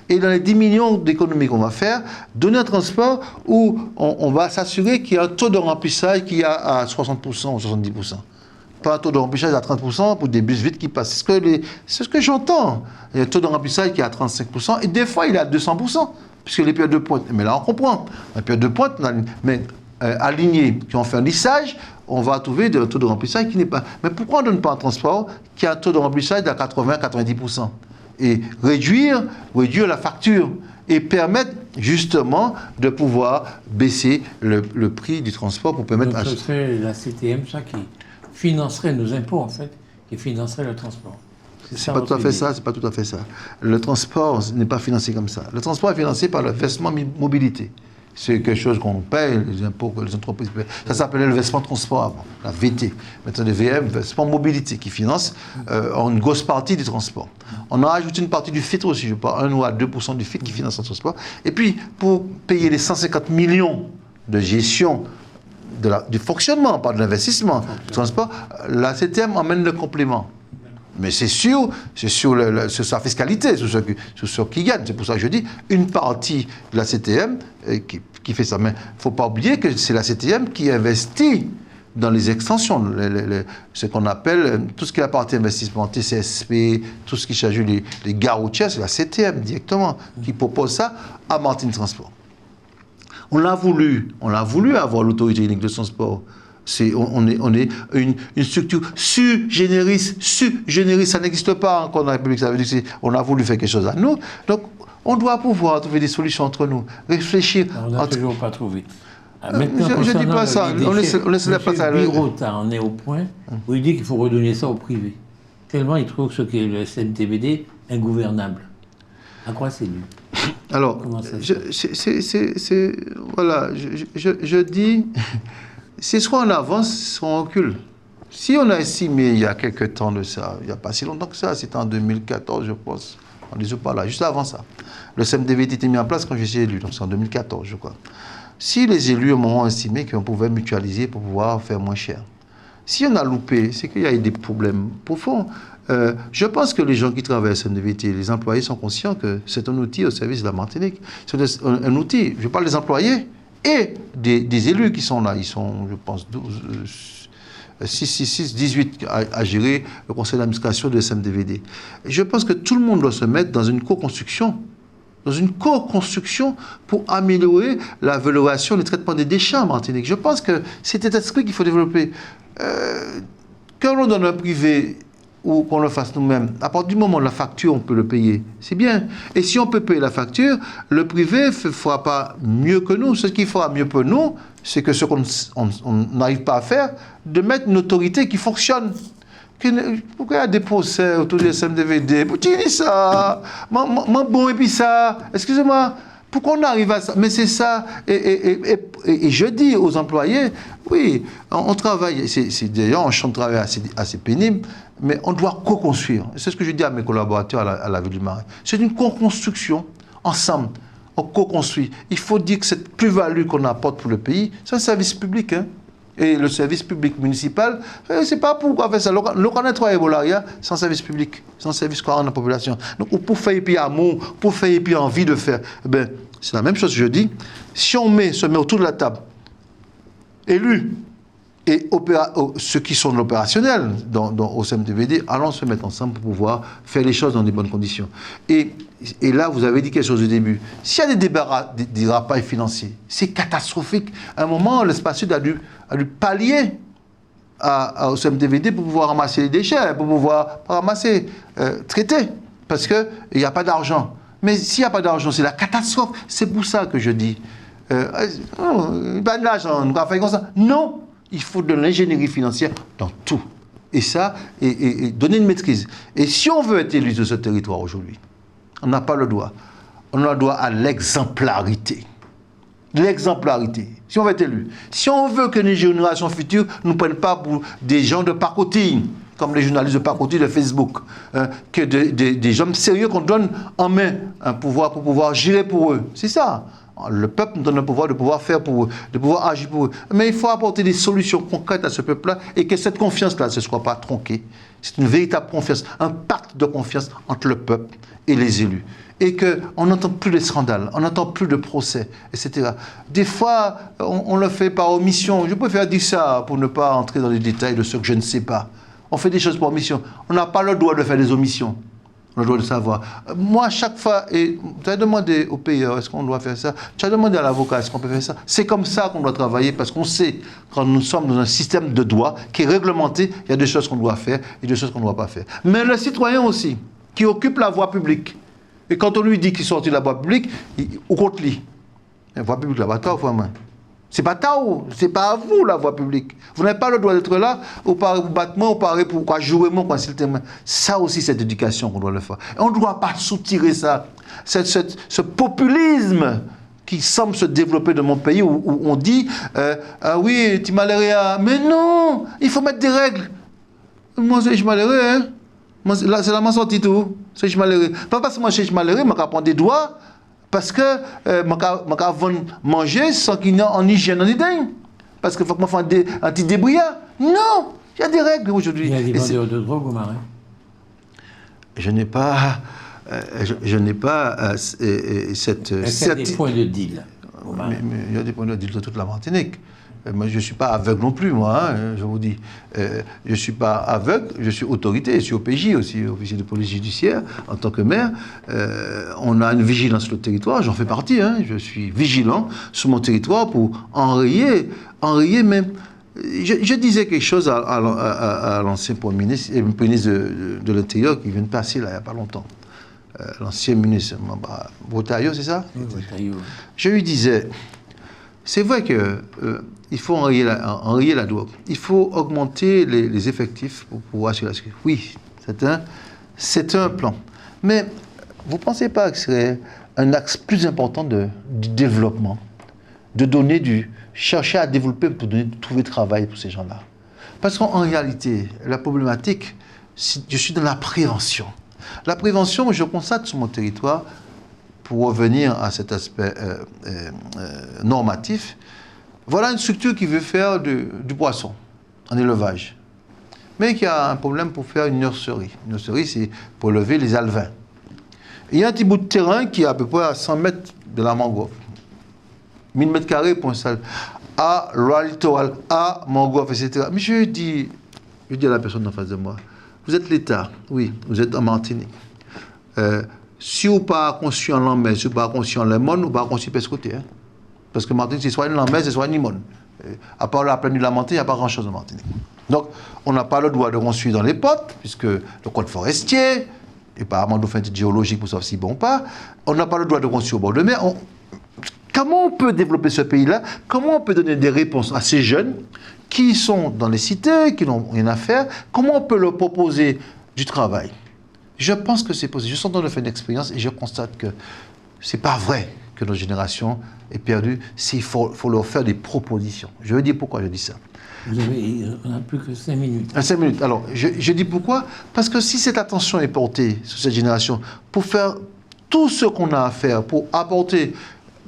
Et dans les 10 millions d'économies qu'on va faire, donner un transport où on va s'assurer qu'il y a un taux de remplissage qui est à 60% ou 70%. Pas un taux de remplissage à 30% pour des bus vides qui passent. C'est ce que j'entends. Il y a un taux de remplissage qui est à 35% et des fois il est à 200%. Puisque les périodes de pointe, mais là on comprend, la période de pointe, mais alignés, qui ont fait un lissage, on va trouver un taux de remplissage qui n'est pas... Mais pourquoi on ne donne pas un transport qui a un taux de remplissage d'à 80-90% et réduire la facture et permettre justement de pouvoir baisser le prix du transport pour permettre... Donc ce serait la CTM, ça, qui financerait nos impôts, en fait, qui financerait le transport. C'est pas tout à fait ça, c'est pas tout à fait ça. Le transport n'est pas financé comme ça. Le transport est financé par le versement mobilité. C'est quelque chose qu'on paye, les impôts que les entreprises payent. Ça s'appelait le versement transport avant, la VT. Maintenant, le VM, versement mobilité, qui finance une grosse partie du transport. On a ajouté une partie du FIT aussi, je crois, 1 ou à 2% du FIT qui finance le transport. Et puis, pour payer les 150 millions de gestion du fonctionnement, pas de l'investissement, du transport, la CTM emmène le complément. Mais c'est sur sa fiscalité, sur ce qui gagne. C'est pour ça que je dis, une partie de la CTM qui fait ça. Mais il ne faut pas oublier que c'est la CTM qui investit dans les extensions, ce qu'on appelle, tout ce qui est la partie investissement, TCSP, tout ce qui s'agit les gares routières, c'est la CTM directement qui propose ça à Martin Transport. On l'a voulu avoir l'autorité unique de transport. On est une structure sui generis, ça n'existe pas encore dans la République, ça veut dire qu'on a voulu faire quelque chose à nous, donc on doit pouvoir trouver des solutions entre nous, réfléchir. On n'a toujours pas trouvé. Maintenant, je ne dis pas ça, on laisse la place à Birota, on est au point où il dit qu'il faut redonner ça au privé. Tellement il trouve ce qu'est le SMTBD ingouvernable. À quoi c'est dû? Alors, voilà, je dis... C'est soit on avance, soit on recule. Si on a estimé il y a quelques temps de ça, il n'y a pas si longtemps que ça, c'était en 2014, je pense, on ne disait pas là, juste avant ça. Le CMDVT était mis en place quand je suis élu, donc c'est en 2014, je crois. Si les élus ont estimé qu'on pouvait mutualiser pour pouvoir faire moins cher, si on a loupé, c'est qu'il y a eu des problèmes profonds. Je pense que les gens qui travaillent à CMDVT, les employés sont conscients que c'est un outil au service de la Martinique. C'est un outil, je parle des employés, et des élus qui sont là, ils sont, je pense, 18 à gérer le conseil d'administration de SMDVD. Et je pense que tout le monde doit se mettre dans une co-construction pour améliorer la valorisation du traitement des déchets en Martinique. Je pense que c'est cet esprit qu'il faut développer. Quand on donne un privé ou qu'on le fasse nous-mêmes, à partir du moment où la facture, on peut le payer, c'est bien. Et si on peut payer la facture, le privé ne fera pas mieux que nous. Ce qui fera mieux que nous, c'est que ce qu'on n'arrive pas à faire, de mettre une autorité qui fonctionne. Pourquoi il y a des procès autour du SMDVD? Pourquoi tu dis ça? Bon, et puis ça, excusez-moi. Pourquoi on arrive à ça? Mais c'est ça. Et je dis aux employés, oui, on travaille, c'est d'ailleurs un champ de travail assez pénible, mais on doit co-construire. C'est ce que je dis à mes collaborateurs à la Ville du Marais. C'est une co-construction ensemble. On co-construit. Il faut dire que cette plus-value qu'on apporte pour le pays, c'est un service public. Hein? Et le service public municipal, c'est pas pourquoi faire ça. Le connaître à Ebolaria, c'est un service public. C'est un service qu'on rend à la population. Donc, pour faire et puis amour, pour faire et puis envie de faire, ben, c'est la même chose que je dis. Si on se met autour de la table, élus et ceux qui sont de l'opérationnel au CMDVD, allons se mettre ensemble pour pouvoir faire les choses dans de bonnes conditions. Et là, vous avez dit quelque chose au début. S'il y a des dérapages financiers, c'est catastrophique. À un moment, l'espace sud a dû pallier au CMTVD pour pouvoir ramasser les déchets, pour pouvoir ramasser, traiter, parce qu'il n'y a pas d'argent. Mais s'il n'y a pas d'argent, c'est la catastrophe. C'est pour ça que je dis, pas de l'argent, on va faire comme ça. Non, il faut de l'ingénierie financière dans tout. Et ça, et donner une maîtrise. Et si on veut être élu de ce territoire aujourd'hui, on n'a pas le droit. On a le droit à l'exemplarité. L'exemplarité. Si on veut être élu. Si on veut que les générations futures ne nous prennent pas pour des gens de pacotille, comme les journalistes de pacotille de Facebook, que des hommes sérieux qu'on donne en main un pouvoir pour pouvoir gérer pour eux. C'est ça. Le peuple nous donne le pouvoir de pouvoir faire pour eux, de pouvoir agir pour eux. Mais il faut apporter des solutions concrètes à ce peuple-là et que cette confiance-là ne soit pas tronquée. C'est une véritable confiance, un pacte de confiance entre le peuple et les élus. Et qu'on n'entend plus de scandales, on n'entend plus de procès, etc. Des fois, on le fait par omission. Je préfère dire ça pour ne pas entrer dans les détails de ce que je ne sais pas. On fait des choses par omission. On n'a pas le droit de faire des omissions. On a le droit de savoir. Moi, chaque fois, et tu as demandé au payeur, est-ce qu'on doit faire ça? Tu as demandé à l'avocat, est-ce qu'on peut faire ça? C'est comme ça qu'on doit travailler, parce qu'on sait, quand nous sommes dans un système de droit qui est réglementé, il y a des choses qu'on doit faire et des choses qu'on ne doit pas faire. Mais le citoyen aussi, qui occupe la voie publique, et quand on lui dit qu'il sortit de la voie publique, ou contre lui. La voie publique, là-bas, toi, vraiment. C'est pas tao, c'est pas à vous la voie publique. Vous n'avez pas le droit d'être là, ou par battement, ou par pour jouer mon consulter. Ça aussi, c'est l'éducation qu'on doit le faire. Et on ne doit pas soutirer ça. Ce populisme qui semble se développer dans mon pays, où on dit ah oui, tu malheureux. Mais non, il faut mettre des règles. Moi, je suis malheureux, hein. Là, c'est là ma sortie tout. C'est je malheureux. Pas parce que moi je suis malheureux, je vais prendre des doigts parce que je vais manger sans qu'il y ait en hygiène en idée. Parce qu'il faut que je fasse un petit débrouillard. Non, il y a des règles aujourd'hui. Il y a des vendeurs de drogue au Marais. Je n'ai pas, cette. Est-ce qu'il y a des points de deal au Marais? Mais il y a des points de deal de toute la Martinique. Moi, je ne suis pas aveugle non plus, moi, hein, je vous dis. Je ne suis pas aveugle, je suis autorité, je suis OPJ aussi, officier de police judiciaire, en tant que maire. On a une vigilance sur le territoire, j'en fais partie, hein, je suis vigilant sur mon territoire pour enrayer même. Je disais quelque chose à l'ancien Premier ministre de l'Intérieur qui vient de passer, là, il n'y a pas longtemps. L'ancien ministre, Boutaillot, c'est ça? Oui, Boutaillot. Je lui disais... C'est vrai qu'il faut enrayer la drogue. Il faut augmenter les effectifs pour pouvoir assurer la sécurité. Oui, c'est un plan. Mais vous ne pensez pas que ce serait un axe plus important du développement, de chercher à développer pour trouver travail pour ces gens-là? Parce qu'en réalité, la problématique, je suis dans la prévention. La prévention, je constate sur mon territoire, pour revenir à cet aspect normatif, voilà une structure qui veut faire du poisson en élevage, mais qui a un problème pour faire une nurserie. Une nurserie, c'est pour lever les alevins. Il y a un petit bout de terrain qui est à peu près à 100 mètres de la mangrove. 1000 mètres carrés pour un salle. À loi littorale, à mangrove, etc. Mais je dis à la personne en face de moi, vous êtes l'État, oui, vous êtes en Martinique. Si vous n'avez pas conçu en Lambès, si vous n'avez pas conçu en Lemon, vous n'avez pas conçu ce côté. Hein? Parce que Martinique, c'est soit une Lambès, c'est soit une Limon. À part la plaine du Lamentin, il n'y a pas grand-chose en Martinique. Donc, on n'a pas le droit de construire dans les potes, puisque le code forestier, et apparemment, nous fait une géologique pour savoir si bon ou pas. On n'a pas le droit de construire au bord de mer. Comment on peut développer ce pays-là? Comment on peut donner des réponses à ces jeunes qui sont dans les cités, qui n'ont rien à faire? Comment on peut leur proposer du travail? Je pense que c'est possible. Je suis en train de faire une expérience et je constate que ce n'est pas vrai que notre génération est perdue. Il faut leur faire des propositions. Je vais dire pourquoi je dis ça. On n'a plus que 5 minutes. 5 minutes. Alors, je dis pourquoi? Parce que si cette attention est portée sur cette génération pour faire tout ce qu'on a à faire, pour apporter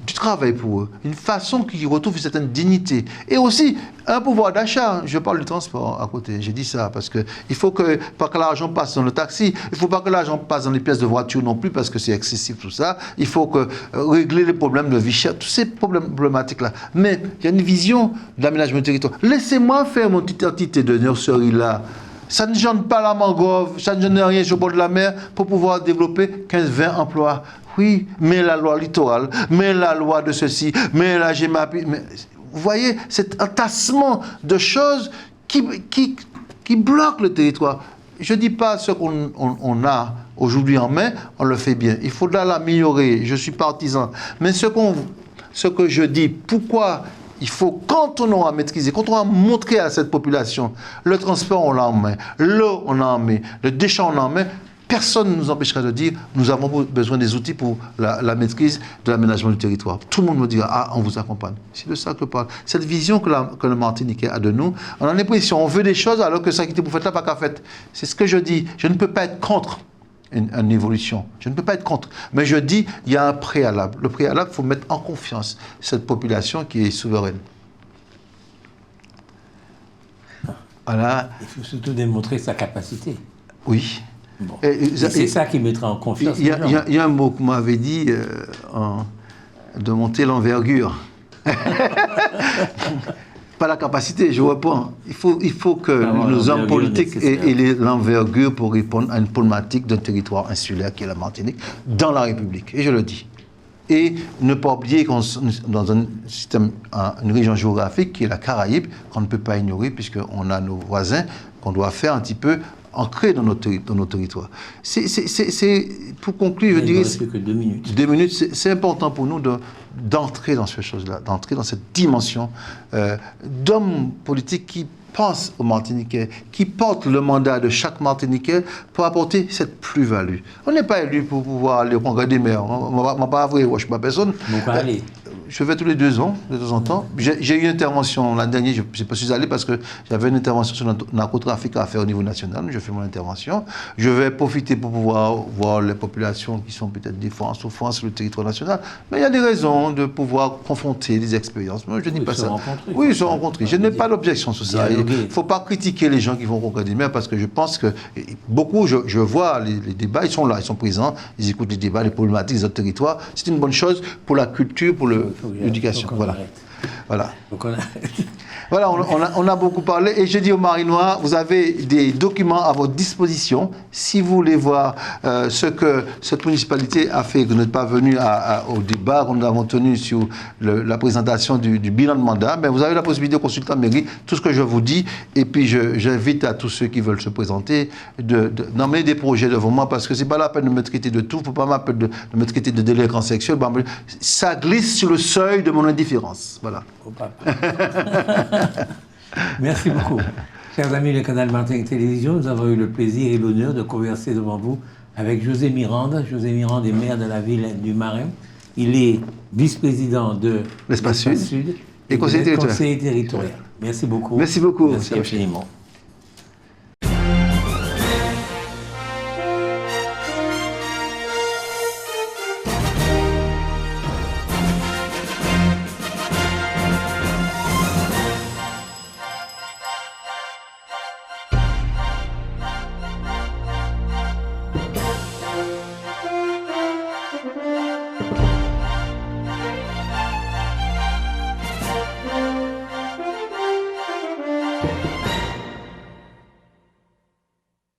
du travail pour eux, une façon qu'ils retrouvent une certaine dignité. Et aussi, un pouvoir d'achat. Je parle du transport à côté. J'ai dit ça parce que il faut pas que l'argent passe dans le taxi. Il ne faut pas que l'argent passe dans les pièces de voiture non plus parce que c'est excessif tout ça. Il faut régler les problèmes de vie chère, tous ces problématiques-là. Mais il y a une vision d'aménagement du territoire. Laissez-moi faire mon petite entité de nurserie là. Ça ne gêne pas la mangrove, ça ne gêne rien sur le bord de la mer pour pouvoir développer 15-20 emplois. Oui, mais la loi littorale, mais la loi de ceci, mais la GEMAPI. Vous voyez, cet entassement de choses qui bloquent le territoire. Je ne dis pas ce qu'on a aujourd'hui en main, on le fait bien. Il faudra l'améliorer, je suis partisan. Mais ce que je dis, pourquoi il faut, quand on aura maîtrisé, quand on aura montré à cette population, le transport on l'a en main, l'eau on l'a en main, le déchet on l'a en main, personne ne nous empêchera de dire nous avons besoin des outils pour la maîtrise de l'aménagement du territoire. Tout le monde me dira ah, on vous accompagne. C'est de ça que je parle. Cette vision que le Martiniquais a de nous, on a l'impression on veut des choses alors que ça qui était pour faire là, pas qu'à faire. C'est ce que je dis. Je ne peux pas être contre une évolution. Je ne peux pas être contre. Mais je dis il y a un préalable. Le préalable, il faut mettre en confiance cette population qui est souveraine. Voilà. Il faut surtout démontrer sa capacité. Oui. Bon. Et c'est ça qui mettra en confiance. Il y a un mot que m'avait dit de monter l'envergure. Pas la capacité, je reprends. Il faut que nos hommes politiques aient l'envergure pour répondre à une problématique d'un territoire insulaire qui est la Martinique, dans la République. Et je le dis. Et ne pas oublier qu'on est dans un système, une région géographique qui est la Caraïbe, qu'on ne peut pas ignorer, puisqu'on a nos voisins qu'on doit faire un petit peu ancrés dans nos territoires. Pour conclure, je dirais... Il ne reste que 2 minutes. 2 minutes, c'est important pour nous d'entrer dans ces choses-là, d'entrer dans cette dimension d'hommes politiques qui pensent aux Martiniquais, qui portent le mandat de chaque Martiniquais pour apporter cette plus-value. On n'est pas élu pour pouvoir aller au congrès des maires. On ne va pas avouer, je ne suis pas personne. Je vais tous les 2 ans, de temps en temps. J'ai eu une intervention l'an dernier, je ne suis pas allé parce que j'avais une intervention sur le narcotrafic à faire au niveau national. Je fais mon intervention. Je vais profiter pour pouvoir voir les populations qui sont peut-être des fois en souffrance sur le territoire national. Mais il y a des raisons de pouvoir confronter des expériences. Moi, je ne dis pas ça. Oui, ils se rencontrer. Je n'ai pas d'objection sur ça. Il ne faut pas critiquer les gens qui vont au congrès des maires parce que je pense que beaucoup, je vois les débats, ils sont là, ils sont présents, ils écoutent les débats, les problématiques des autres territoires. C'est une bonne chose pour la culture, pour l'éducation. Voilà. Donc on arrête. Voilà, on a beaucoup parlé. Et je dis aux Marinois, vous avez des documents à votre disposition. Si vous voulez voir ce que cette municipalité a fait, que vous n'êtes pas venu au débat que nous avons tenu sur la présentation du bilan de mandat, mais vous avez la possibilité de consulter la mairie, tout ce que je vous dis. Et puis j'invite à tous ceux qui veulent se présenter d'emmener des projets devant moi, parce que c'est pas la peine de me traiter de tout. Il ne faut pas m'appeler de me traiter de délinquant sexuel. Ça glisse sur le seuil de mon indifférence. Voilà. Merci beaucoup. Chers amis du canal Martinique Télévision, nous avons eu le plaisir et l'honneur de converser devant vous avec José Mirande. José Mirande est maire de la ville du Marin. Il est vice-président de l'Espace Sud et conseiller territorial. Merci beaucoup. Merci beaucoup. Merci infiniment.